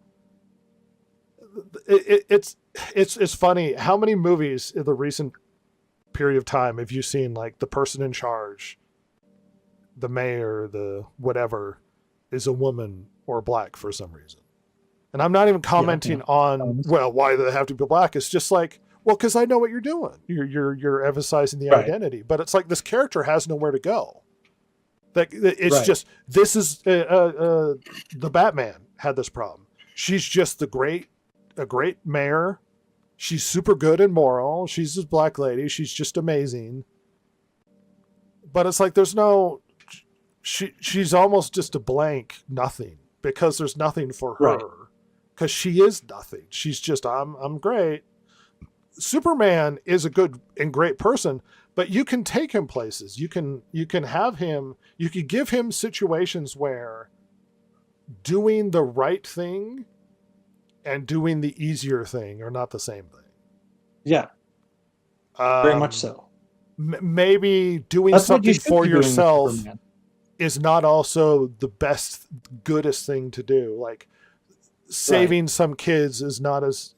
It's funny how many movies in the recent period of time have you seen, like, the person in charge, the mayor, the whatever, is a woman or black for some reason. And I'm not even commenting on, well, why do they have to be black? It's just like, well, because I know what you're doing. You're emphasizing the identity, but it's like this character has nowhere to go. Like, it's just, this is the Batman had this problem. She's just a great mayor. She's super good and moral. She's this black lady. She's just amazing. But it's like, there's no, she's almost just a blank nothing, because there's nothing for her, because she is nothing. She's just, I'm great. Superman is a good and great person, but you can take him places. You can have him, you could give him situations where doing the right thing and doing the easier thing are not the same thing. Yeah. Very much so. Maybe doing something for yourself is not also the best, goodest thing to do. Like, saving some kids is not as,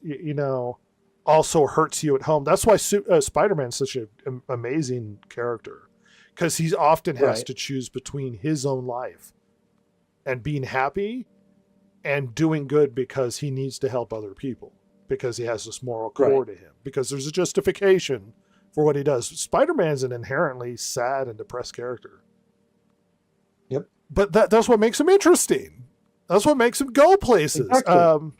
also hurts you at home. That's why Spider-Man's such an amazing character, because he often has to choose between his own life and being happy and doing good because he needs to help other people, because he has this moral core to him, because there's a justification for what he does. Spider-Man's an inherently sad and depressed character. Yep. But that's what makes him interesting. That's what makes him go places. Exactly.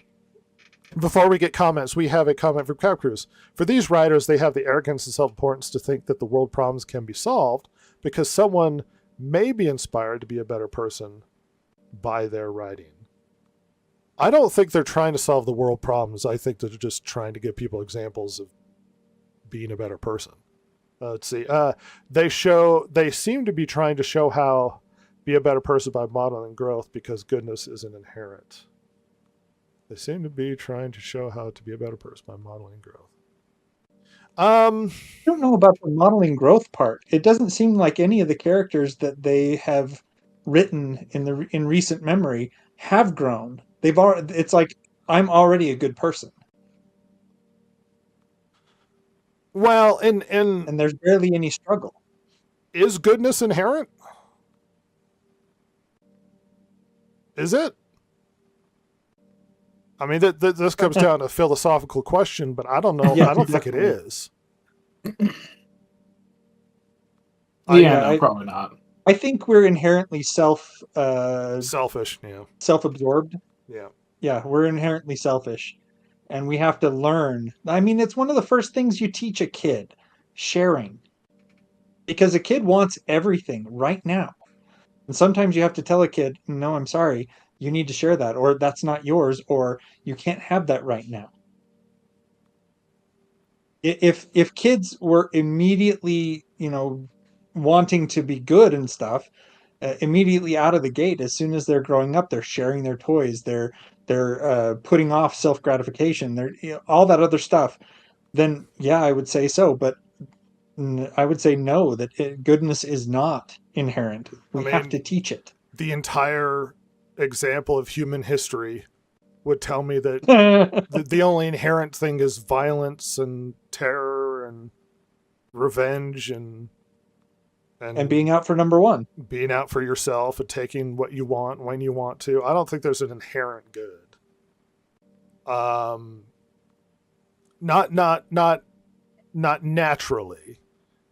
Before we get comments, we have a comment from Cap Cruise. For these writers, they have the arrogance and self-importance to think that the world problems can be solved because someone may be inspired to be a better person by their writing. I don't think they're trying to solve the world problems. I think they're just trying to give people examples of being a better person. Let's see. They seem to be trying to show how be a better person by modeling growth, because goodness isn't inherent. They seem to be trying to show how to be a better person by modeling growth. I don't know about the modeling growth part. It doesn't seem like any of the characters that they have written in recent memory have grown. It's like, I'm already a good person. Well, and there's barely any struggle. Is goodness inherent? Is it? I mean, this comes down to a philosophical question, but I don't know. I don't think it is. Probably not. I think we're inherently selfish. Yeah. Self-absorbed. Yeah. we're inherently selfish, and we have to learn. I mean, it's one of the first things you teach a kid, sharing, because a kid wants everything right now. And sometimes you have to tell a kid, no, I'm sorry, you need to share that, or that's not yours, or you can't have that right now. If kids were immediately, wanting to be good and stuff, immediately out of the gate, as soon as they're growing up, they're sharing their toys, they're putting off self gratification, they're all that other stuff. Then yeah, I would say so, but I would say no. That goodness is not inherent. I We have to mean, teach it. the entire example of human history would tell me that the only inherent thing is violence and terror and revenge And being out for number one. being out for yourself and taking what you want when you want to. I don't think there's an inherent good. Not naturally.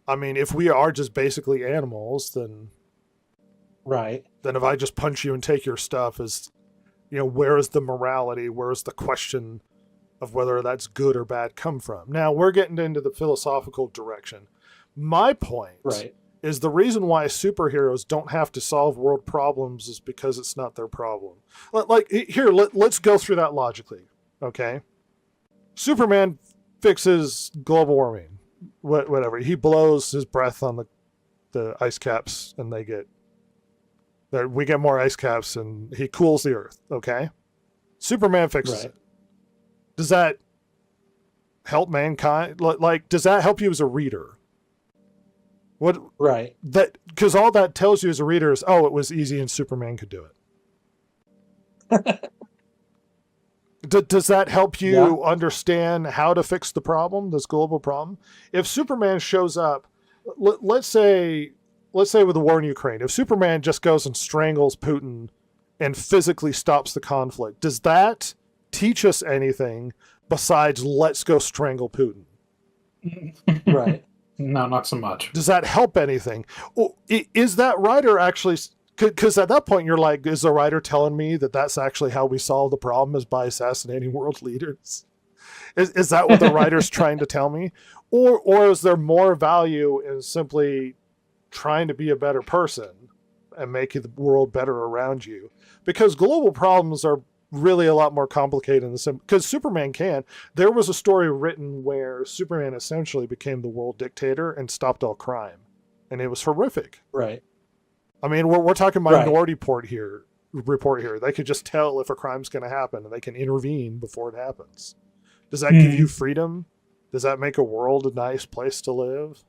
I mean, if we are just basically animals, then Right. if I just punch you and take your stuff, where is the morality? Where is the question of whether that's good or bad come from? Now we're getting into the philosophical direction. My point is the reason why superheroes don't have to solve world problems is because it's not their problem. Let's go through that logically. Okay. Superman fixes global warming. Whatever. He blows his breath on the ice caps and we get more ice caps and he cools the earth. Okay. Superman fixes it. Does that help mankind? Does that help you as a reader? What? Right. Because all that tells you as a reader is, it was easy and Superman could do it. Does that help you understand how to fix the problem, this global problem? If Superman shows up, let's say with the war in Ukraine, if Superman just goes and strangles Putin and physically stops the conflict, does that teach us anything besides let's go strangle Putin? Right. No, not so much. Does that help anything? Is that writer actually... Because at that point, you're like, is the writer telling me that that's actually how we solve the problem, is by assassinating world leaders? Is that what the writer's trying to tell me? Or is there more value in simply trying to be a better person and making the world better around you? Because global problems are really a lot more complicated than the because Superman can. There was a story written where Superman essentially became the world dictator and stopped all crime. And it was horrific. Right. I mean, we're talking Minority Report here. They could just tell if a crime's going to happen and they can intervene before it happens. Does that give you freedom? Does that make a world a nice place to live?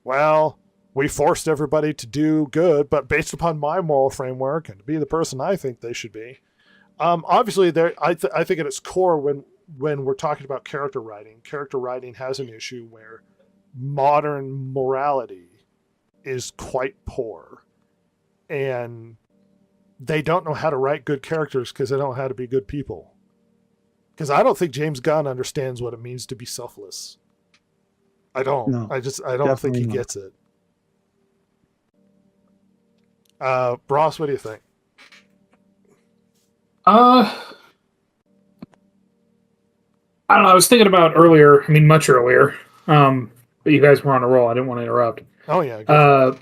Well, we forced everybody to do good, but based upon my moral framework and to be the person I think they should be. Obviously, I think at its core, when we're talking about character writing has an issue where modern morality is quite poor, and they don't know how to write good characters because they don't know how to be good people. Because I don't think James Gunn understands what it means to be selfless. I don't. No, I don't think he gets it. Ross, what do you think? I don't know. I was thinking about earlier. I mean, much earlier. But you guys were on a roll. I didn't want to interrupt. Oh yeah.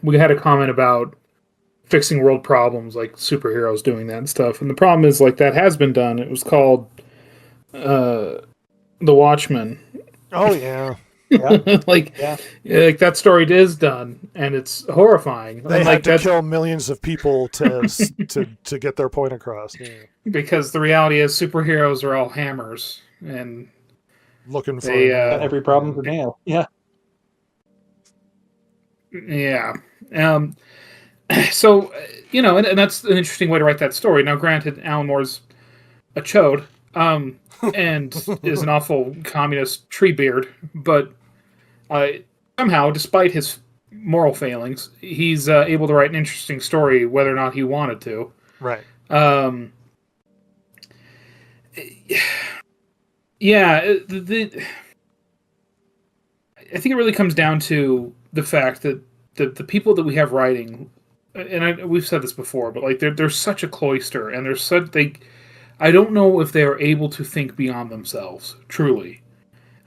We had a comment about fixing world problems, like superheroes doing that and stuff. And the problem is, like, that has been done. It was called The Watchmen. Oh yeah. Like that story is done, and it's horrifying. They had to kill millions of people to get their point across. Yeah. Because the reality is, superheroes are all hammers and looking for every problem's a nail. Yeah. Yeah. So, and that's an interesting way to write that story. Now, granted, Alan Moore's a chode, and is an awful communist treebeard, but somehow, despite his moral failings, he's able to write an interesting story, whether or not he wanted to. Right. Yeah. I think it really comes down to the fact that the people that we have writing we've said this before, but like they're such a cloister, and they're such they. I don't know if they are able to think beyond themselves. Truly,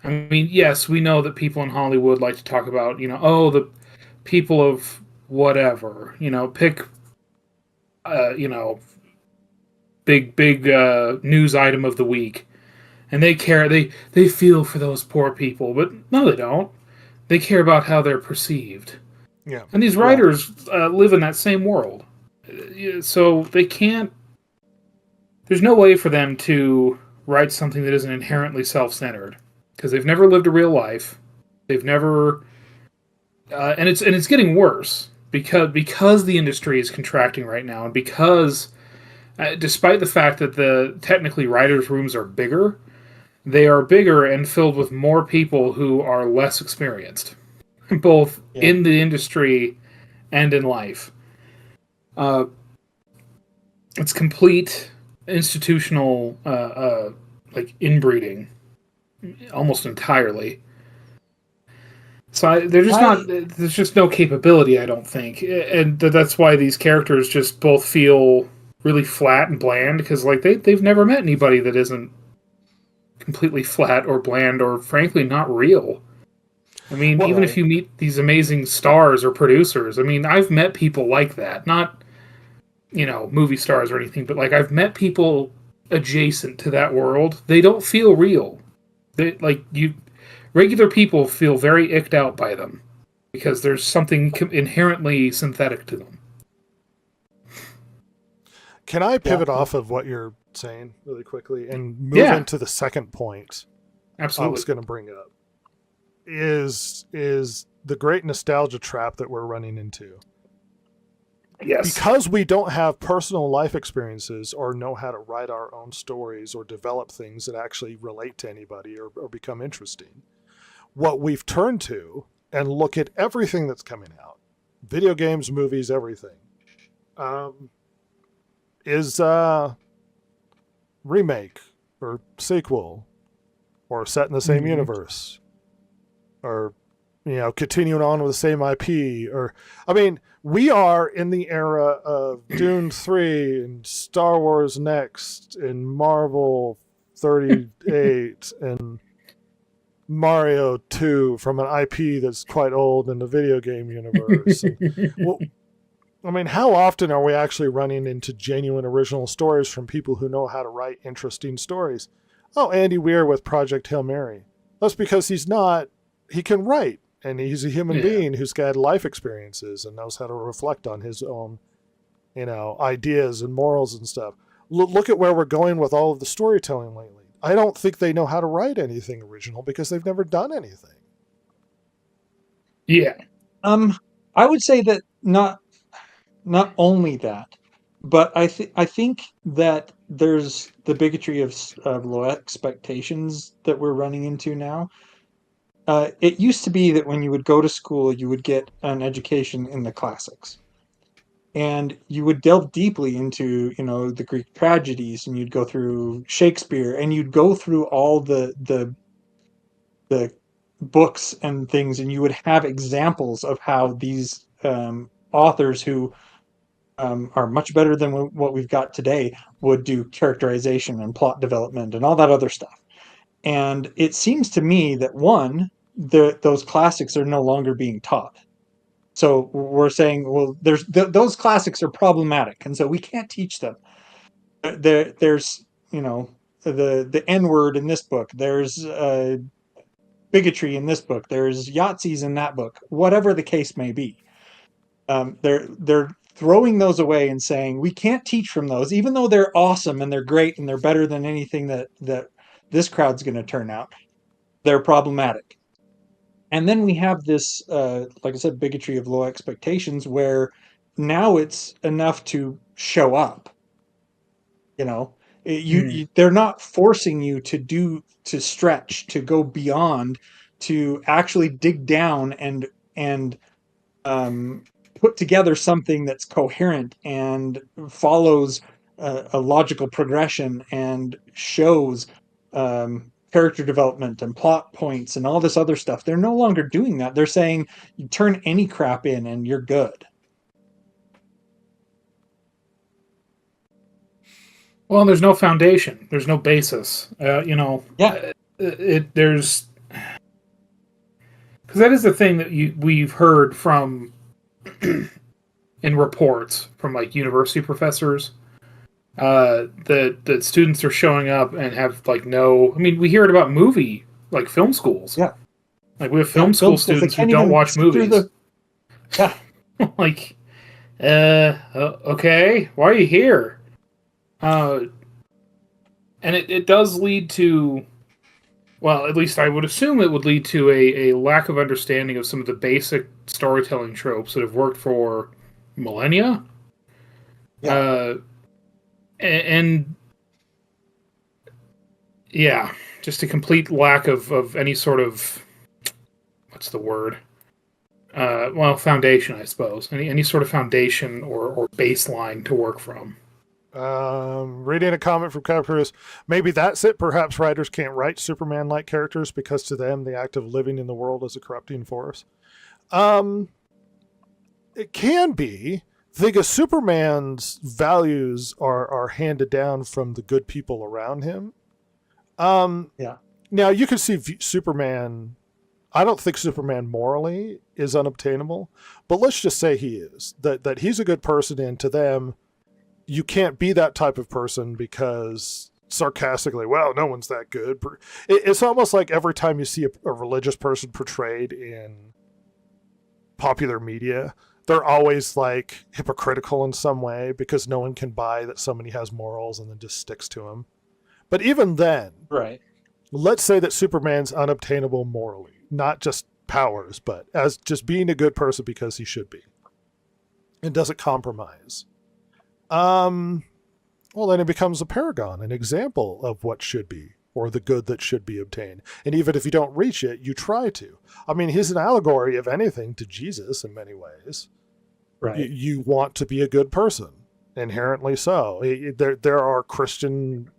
I mean, yes, we know that people in Hollywood like to talk about, the people of whatever, pick, you know, big news item of the week, and they care, they feel for those poor people, but no, they don't. They care about how they're perceived, Yeah. and these writers live in that same world, so they can't. There's no way for them to write something that isn't inherently self-centered because they've never lived a real life. They've never, and it's getting worse because the industry is contracting right now, and because despite the fact that the technically writers' rooms are bigger, they are bigger and filled with more people who are less experienced, both in the industry and in life. It's complete institutional like inbreeding almost entirely. So they're just not. There's just no capability, I don't think, and that's why these characters just both feel really flat and bland because like they've never met anybody that isn't completely flat or bland or frankly not real. I mean, even if you meet these amazing stars or producers, I mean, I've met people like that, not movie stars or anything, but like I've met people adjacent to that world. They don't feel real. They regular people feel very icked out by them because there's something inherently synthetic to them. Can I pivot off of what you're saying really quickly and move into the second point? Absolutely. I was going to bring up is the great nostalgia trap that we're running into. Yes. Because we don't have personal life experiences or know how to write our own stories or develop things that actually relate to anybody or become interesting. What we've turned to and look at everything that's coming out, video games, movies, everything, is remake or sequel or set in the same universe or continuing on with the same IP or we are in the era of Dune 3 and Star Wars Next and Marvel 38 and Mario 2 from an IP that's quite old in the video game universe. How often are we actually running into genuine original stories from people who know how to write interesting stories? Oh, Andy Weir with Project Hail Mary. That's because he can write, and he's a human being who's got life experiences and knows how to reflect on his own, ideas and morals and stuff. Look at where we're going with all of the storytelling lately. I don't think they know how to write anything original because they've never done anything. Yeah. I would say that not only that, but I think that there's the bigotry of low expectations that we're running into now. It used to be that when you would go to school, you would get an education in the classics. And you would delve deeply into, the Greek tragedies, and you'd go through Shakespeare, and you'd go through all the books and things, and you would have examples of how these authors who are much better than what we've got today would do characterization and plot development and all that other stuff. And it seems to me that those classics are no longer being taught. So we're saying, well, those classics are problematic, and so we can't teach them. There's the N word in this book. There's bigotry in this book. There's Yahtzees in that book. Whatever the case may be, they're throwing those away and saying we can't teach from those, even though they're awesome and they're great and they're better than anything that this crowd's going to turn out. They're problematic. And then we have this, like I said, bigotry of low expectations, where now it's enough to show up. They're not forcing you to stretch, to go beyond, to actually dig down and put together something that's coherent and follows a logical progression and shows character development and plot points and all this other stuff. They're no longer doing that. They're saying you turn any crap in and you're good. Well, there's no foundation. There's no basis. Yeah. There's because that is the thing that we've heard from in reports from like university professors that students are showing up and have like no. I mean, we hear it about like film schools. Yeah. Like we have film school students who don't watch movies. Yeah. Like, okay, why are you here? And it does lead to, well, at least I would assume it would lead to a lack of understanding of some of the basic storytelling tropes that have worked for millennia. Yeah. And yeah, just a complete lack of any sort of, what's the word? Foundation, I suppose. Any sort of foundation or baseline to work from. Reading a comment from Capris, maybe that's it. Perhaps writers can't write Superman-like characters because to them the act of living in the world is a corrupting force. It can be. Think of Superman's values are handed down from the good people around him. Yeah. Now you can see Superman. I don't think Superman morally is unobtainable, but let's just say he is. That he's a good person, and to them, you can't be that type of person because sarcastically, well, no one's that good. It's almost like every time you see a religious person portrayed in popular media, they're always like hypocritical in some way because no one can buy that somebody has morals and then just sticks to them. But even then, Right. let's say that Superman's unobtainable morally, not just powers, but as just being a good person because he should be and doesn't compromise. Well, then it becomes a paragon, an example of what should be or the good that should be obtained. And even if you don't reach it, you try to. I mean, he's an allegory, if anything, to Jesus in many ways. Right. You want to be a good person, inherently so. There are Christian,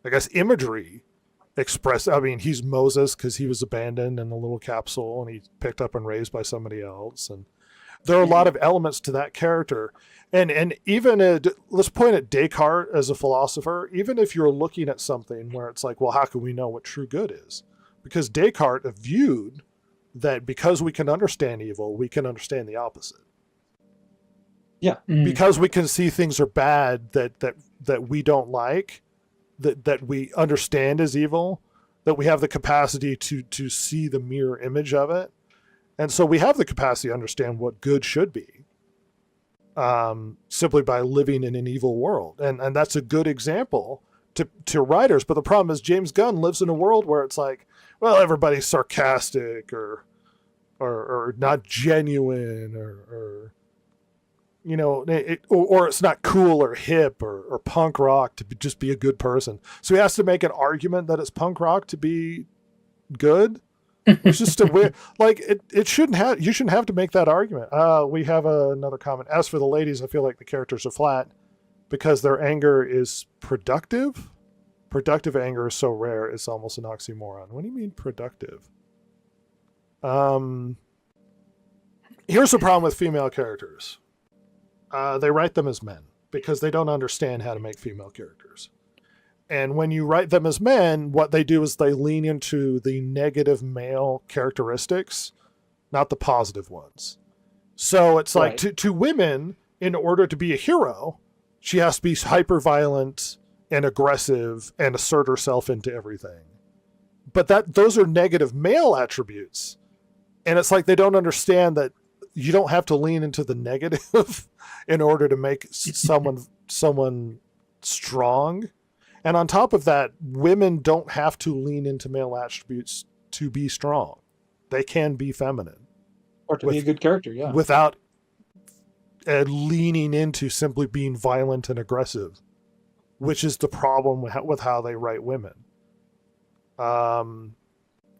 I guess, imagery expressed. I mean, he's Moses because he was abandoned in the little capsule and he's picked up and raised by somebody else. And there are a lot of elements to that character. And even let's point at Descartes as a philosopher, even if you're looking at something where it's like, well, how can we know what true good is? Because Descartes viewed that because we can understand evil, we can understand the opposite. Yeah. Because we can see things are bad that we don't like, that we understand as evil, that we have the capacity to see the mirror image of it. And so we have the capacity to understand what good should be. Simply by living in an evil world. And that's a good example to writers. But the problem is James Gunn lives in a world where it's like, well, everybody's sarcastic or not genuine or you know, or it's not cool or hip or punk rock to just be a good person. So he has to make an argument that it's punk rock to be good. It's just a weird, like it shouldn't have. You shouldn't have to make that argument. We have another comment. As for the ladies, I feel like the characters are flat because their anger is productive. Productive anger is so rare; it's almost an oxymoron. What do you mean productive? Here's the problem with female characters. They write them as men because they don't understand how to make female characters. And when you write them as men, what they do is they lean into the negative male characteristics, not the positive ones. So it's like to women, in order to be a hero, she has to be hyper violent and aggressive and assert herself into everything. But those are negative male attributes. And it's like they don't understand that you don't have to lean into the negative in order to make someone strong. And on top of that, women don't have to lean into male attributes to be strong. They can be feminine. Or to be a good character, yeah. Without leaning into simply being violent and aggressive, which is the problem with how they write women.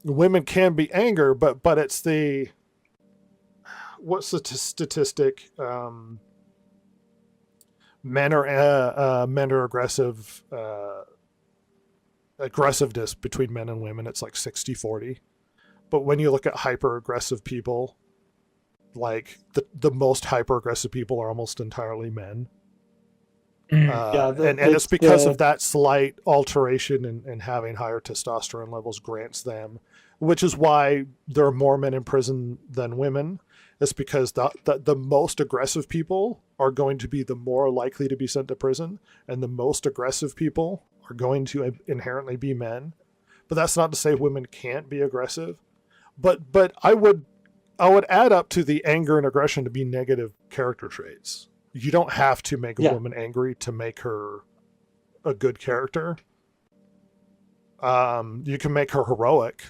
Women can be anger, but it's the... What's the statistic? Men are aggressive. Aggressiveness between men and women, it's like 60-40. But when you look at hyper aggressive people, like the most hyper aggressive people are almost entirely men. And it's because of that slight alteration and having higher testosterone levels grants them, which is why there are more men in prison than women. It's because the most aggressive people are going to be the more likely to be sent to prison, and the most aggressive people are going to inherently be men. But that's not to say women can't be aggressive. But I would add up to the anger and aggression to be negative character traits. You don't have to make a woman angry to make her a good character. You can make her heroic,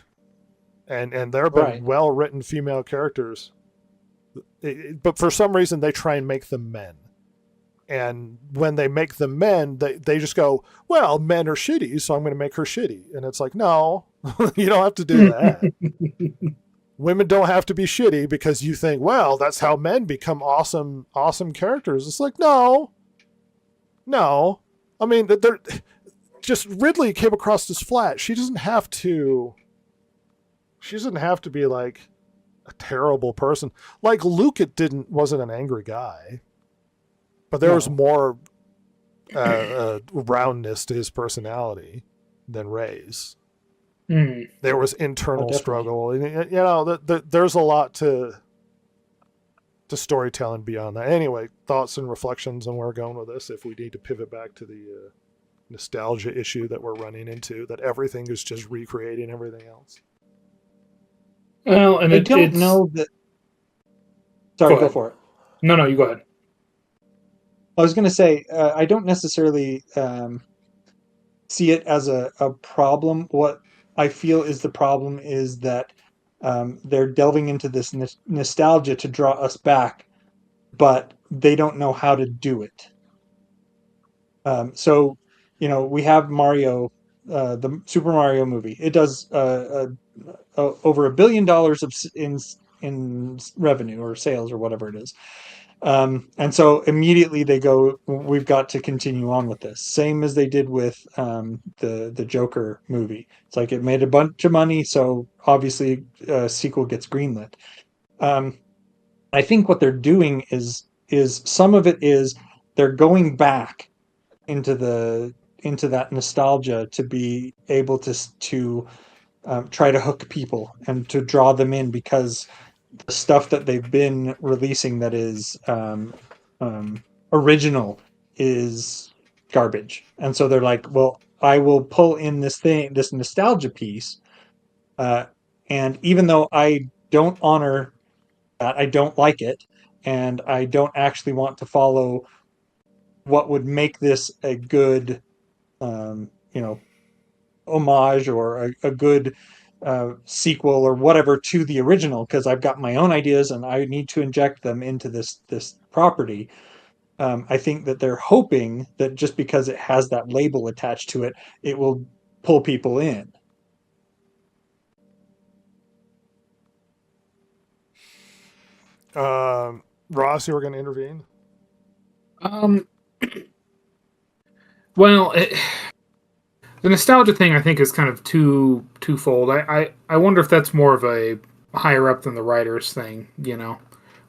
and there have been well written female characters, but for some reason they try and make them men. And when they make them men, they just go, well, men are shitty, so I'm going to make her shitty. And it's like, no, you don't have to do that. Women don't have to be shitty because you think, well, that's how men become awesome characters. It's like, no. I mean, they're just Ridley came across as flat. She doesn't have to be like a terrible person. Like Luke, wasn't an angry guy, but there was more roundness to his personality than Rey's. There was internal struggle, and there's a lot to storytelling beyond that. Anyway, thoughts and reflections on where we're going with this. If we need to pivot back to the nostalgia issue that we're running into, that everything is just recreating everything else. Well, and I don't know that. Sorry, go for it. No, you go ahead. I was going to say I don't necessarily see it as a problem. What I feel is the problem is that they're delving into this nostalgia to draw us back, but they don't know how to do it. So, we have Mario, the Super Mario movie. It does over $1 billion in revenue or sales or whatever it is. And so immediately they go, we've got to continue on with this. Same as they did with the Joker movie. It's like it made a bunch of money, so obviously a sequel gets greenlit. I think what they're doing is some of it is they're going back into that nostalgia to be able to try to hook people and to draw them in, because the stuff that they've been releasing that is original is garbage. And so they're like, well, I will pull in this nostalgia piece. And even though I don't honor that, I don't like it, and I don't actually want to follow what would make this a good, homage or a good sequel or whatever to the original, because I've got my own ideas and I need to inject them into this property. I think that they're hoping that just because it has that label attached to it, it will pull people in. Ross, you were going to intervene? Well, the nostalgia thing, I think, is kind of twofold. I wonder if that's more of a higher up than the writers thing,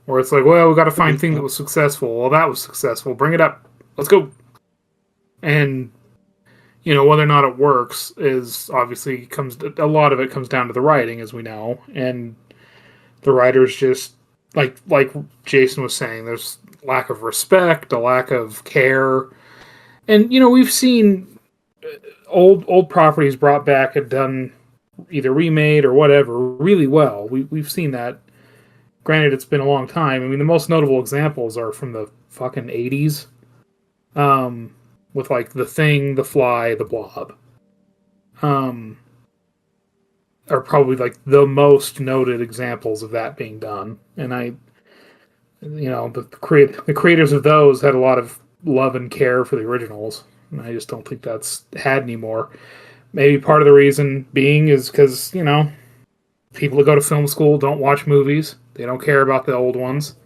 where it's like, well, we got to find a thing that was successful. Well, that was successful. Bring it up. Let's go. And whether or not it works is obviously a lot of it comes down to the writing, as we know, and the writers just like Jason was saying, there's lack of respect, a lack of care, and we've seen old properties brought back and done either remade or whatever really well. We've seen that. Granted, it's been a long time. I mean, the most notable examples are from the fucking 80s, with like The Thing, The Fly, The Blob, are probably like the most noted examples of that being done. And the creators of those had a lot of love and care for the originals, and I just don't think that's had anymore. Maybe part of the reason being is because, people that go to film school don't watch movies. They don't care about the old ones.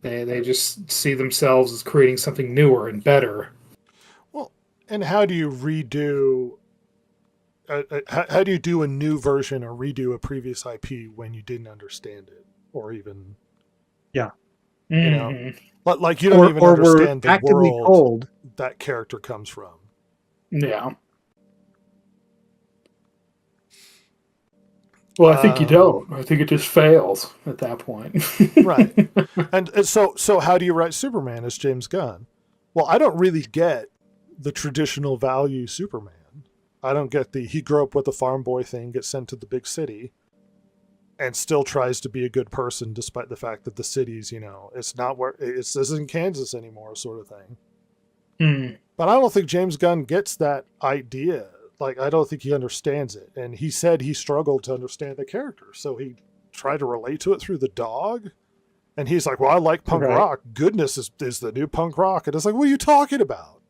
They just see themselves as creating something newer and better. Well, and how do you redo... how do you do a new version or redo a previous IP when you didn't understand it? Or even... Yeah. You know, Mhm. but like you don't even or understand we're the actively world told. that character comes from. Yeah. Well, I think you don't. I think it just fails at that point. Right. And so how do you write Superman as James Gunn? Well, I don't really get the traditional value Superman. I don't get the he grew up with a farm boy thing, gets sent to the big city, and still tries to be a good person despite the fact that the city's, it's not where it's isn't Kansas anymore, sort of thing. Hmm. But I don't think James Gunn gets that idea. Like, I don't think he understands it. And he said he struggled to understand the character. So he tried to relate to it through the dog. And he's like, well, I like punk Right. rock. Goodness is the new punk rock. And it's like, what are you talking about?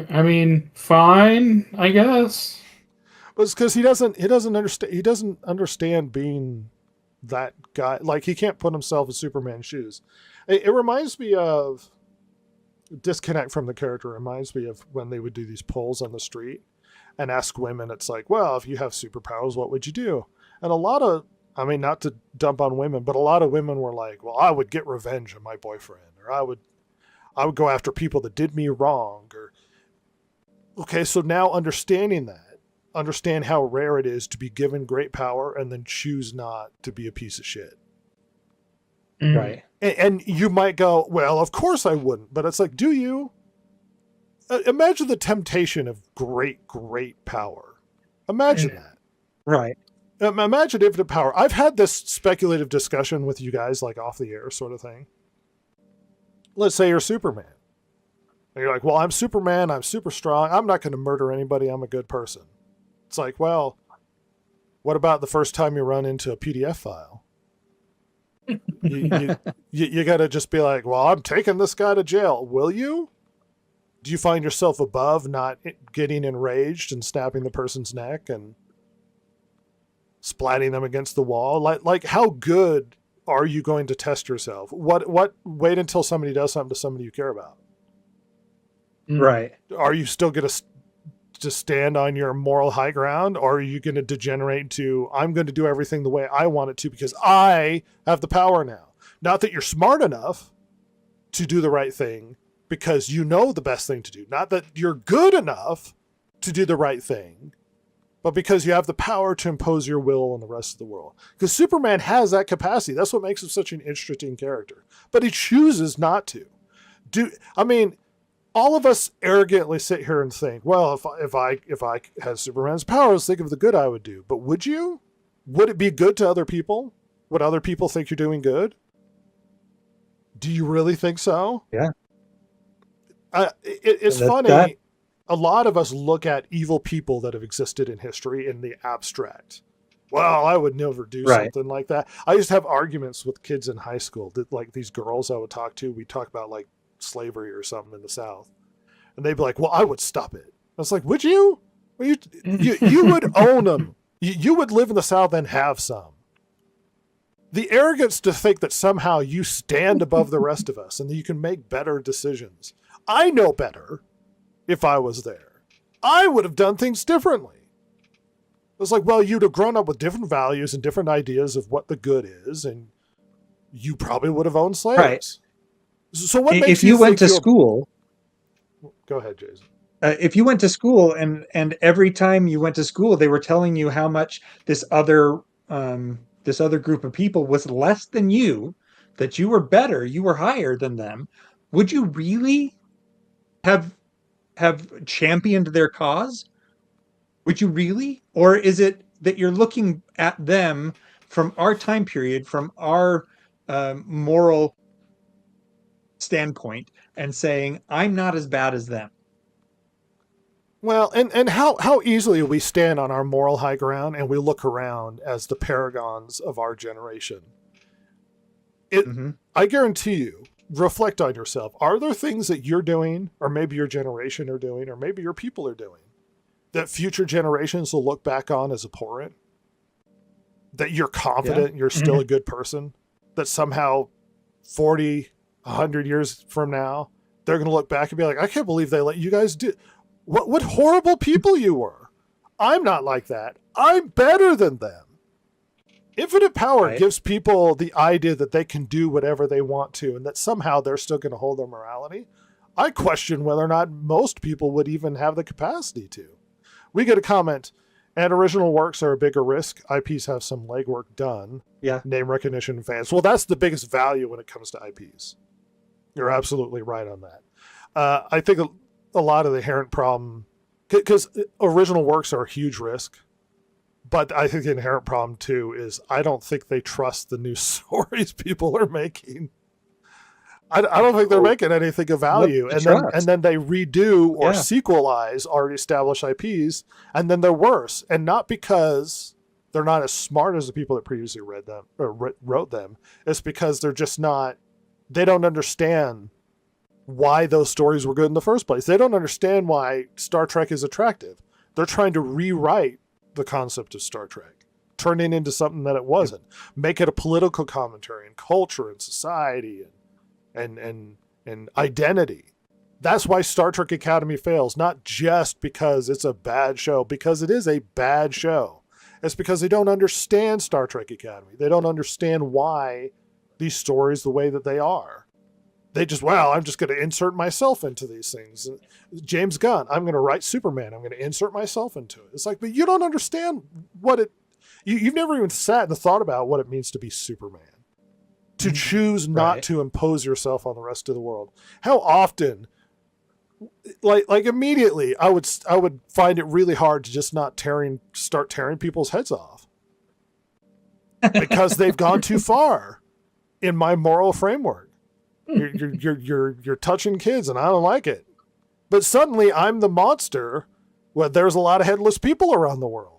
I mean, fine, I guess. But it's because he doesn't understand being that guy. Like, he can't put himself in Superman's shoes. It reminds me of disconnect from the character. Reminds me of when they would do these polls on the street and ask women. It's like, well, if you have superpowers, what would you do? And a lot of, I mean, not to dump on women, but a lot of women were like, well, I would get revenge on my boyfriend, or I would go after people that did me wrong. Or okay, so now understand how rare it is to be given great power and then choose not to be a piece of shit. Right. And you might go, well, of course I wouldn't. But it's like, do you? Imagine the temptation of great, great power. Imagine that. Right. Imagine infinite power. I've had this speculative discussion with you guys, like off the air sort of thing. Let's say you're Superman. And you're like, well, I'm Superman. I'm super strong. I'm not going to murder anybody. I'm a good person. It's like, well, what about the first time you run into a PDF file? You got to just be like, well, I'm taking this guy to jail. Will you? Do you find yourself above not getting enraged and snapping the person's neck and splatting them against the wall? Like how good are you going to test yourself? What wait until somebody does something to somebody you care about? Right. Are you still going to stand on your moral high ground, or are you going to degenerate to, I'm going to do everything the way I want it to because I have the power now? Not that you're smart enough to do the right thing because you know the best thing to do. Not that you're good enough to do the right thing, but because you have the power to impose your will on the rest of the world. Because Superman has that capacity. That's what makes him such an interesting character. But he chooses not to. All of us arrogantly sit here and think, well, if I had Superman's powers, think of the good I would do. But would you? Would it be good to other people? Would other people think you're doing good? Do you really think so? Yeah. It's funny. That... A lot of us look at evil people that have existed in history in the abstract. Well, I would never do something like that. I used to have arguments with kids in high school that, like, these girls I would talk to, we'd talk about like slavery or something in the South. And they'd be like, well, I would stop it. I was like, would you? Well, you would own them. You would live in the South and have some. The arrogance to think that somehow you stand above the rest of us and that you can make better decisions. I know better if I was there. I would have done things differently. It was like, well, you'd have grown up with different values and different ideas of what the good is, and you probably would have owned slaves. Right. So what makes if you went to school? Go ahead, Jason. If you went to school and every time you went to school, they were telling you how much this other group of people was less than you, that you were better, you were higher than them, would you really have championed their cause? Would you really? Or is it that you're looking at them from our time period, from our moral standpoint, and saying, I'm not as bad as them? Well, and how easily we stand on our moral high ground and we look around as the paragons of our generation. I guarantee you, reflect on yourself. Are there things that you're doing, or maybe your generation are doing, or maybe your people are doing, that future generations will look back on as abhorrent? That you're confident you're still a good person? That somehow 40, 100 years from now, they're going to look back and be like, I can't believe they let you guys do... What horrible people you were. I'm not like that. I'm better than them. Infinite power Right. gives people the idea that they can do whatever they want to and that somehow they're still going to hold their morality. I question whether or not most people would even have the capacity to. We get a comment, and original works are a bigger risk. IPs have some legwork done. Yeah. Name recognition and fans. Well, that's the biggest value when it comes to IPs. You're absolutely right on that. I think a lot of the inherent problem, because original works are a huge risk, but I think the inherent problem too is I don't think they trust the new stories people are making. I don't think they're making anything of value, and then they redo or sequelize already established IPs, and then they're worse, and not because they're not as smart as the people that previously read them or wrote them. It's because they're just not. They don't understand why those stories were good in the first place. They don't understand why Star Trek is attractive. They're trying to rewrite the concept of Star Trek, turn it into something that it wasn't, make it a political commentary and culture and society and identity. That's why Star Trek Academy fails, not just because it's a bad show, because it is a bad show. It's because they don't understand Star Trek Academy. They don't understand why these stories the way that they are. They just, I'm just going to insert myself into these things. James Gunn, I'm going to write Superman. I'm going to insert myself into it. It's like, but you don't understand what it, you've never even sat and thought about what it means to be Superman. To choose not to impose yourself on the rest of the world. How often, like immediately, I would find it really hard to just not start tearing people's heads off. Because they've gone too far in my moral framework. You're touching kids and I don't like it. But suddenly I'm the monster when there's a lot of headless people around the world.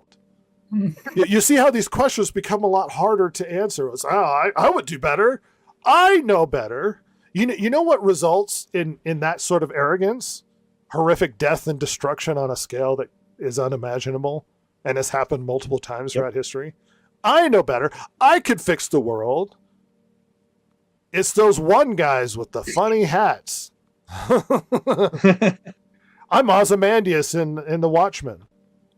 You see how these questions become a lot harder to answer. It's, I would do better. I know better. You know what results in that sort of arrogance? Horrific death and destruction on a scale that is unimaginable and has happened multiple times throughout history. I know better. I could fix the world. It's those one guys with the funny hats. I'm Ozymandias in The Watchmen.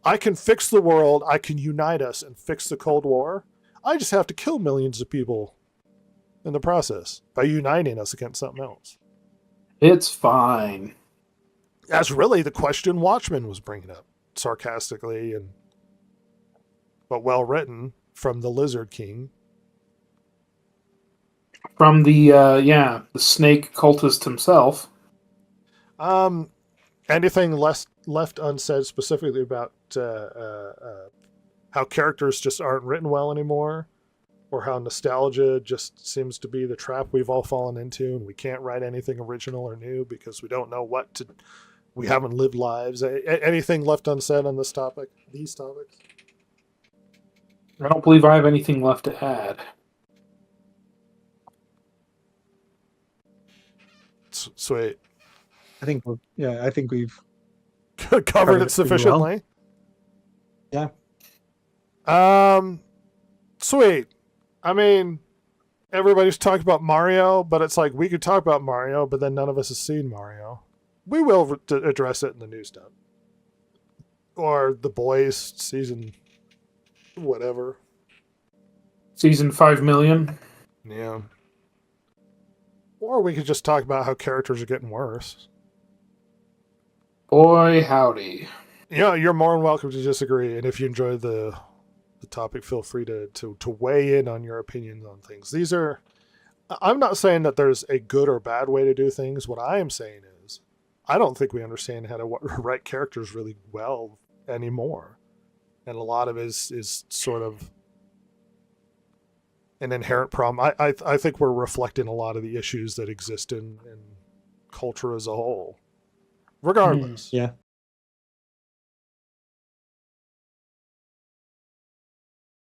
I can fix the world. I can unite us and fix the Cold War. I just have to kill millions of people in the process by uniting us against something else. It's fine. That's really the question Watchmen was bringing up, sarcastically but well written from the Lizard King. From the snake cultist himself. Anything left unsaid specifically about how characters just aren't written well anymore, or how nostalgia just seems to be the trap we've all fallen into, and we can't write anything original or new because we don't know we haven't lived lives. Anything left unsaid on this topic? These topics? I don't believe I have anything left to add. Sweet. I think we've covered it sufficiently. Well. Yeah. Sweet. I mean, everybody's talking about Mario, but it's like we could talk about Mario, but then none of us has seen Mario. We will address it in the new stuff. Or The Boys season whatever. Season 5 million? Yeah. Or we could just talk about how characters are getting worse. Boy, howdy. Yeah, you're more than welcome to disagree. And if you enjoy the topic, feel free to weigh in on your opinions on things. I'm not saying that there's a good or bad way to do things. What I am saying is, I don't think we understand how to write characters really well anymore. And a lot of it is sort of an inherent problem. I think we're reflecting a lot of the issues that exist in culture as a whole. Regardless. Yeah.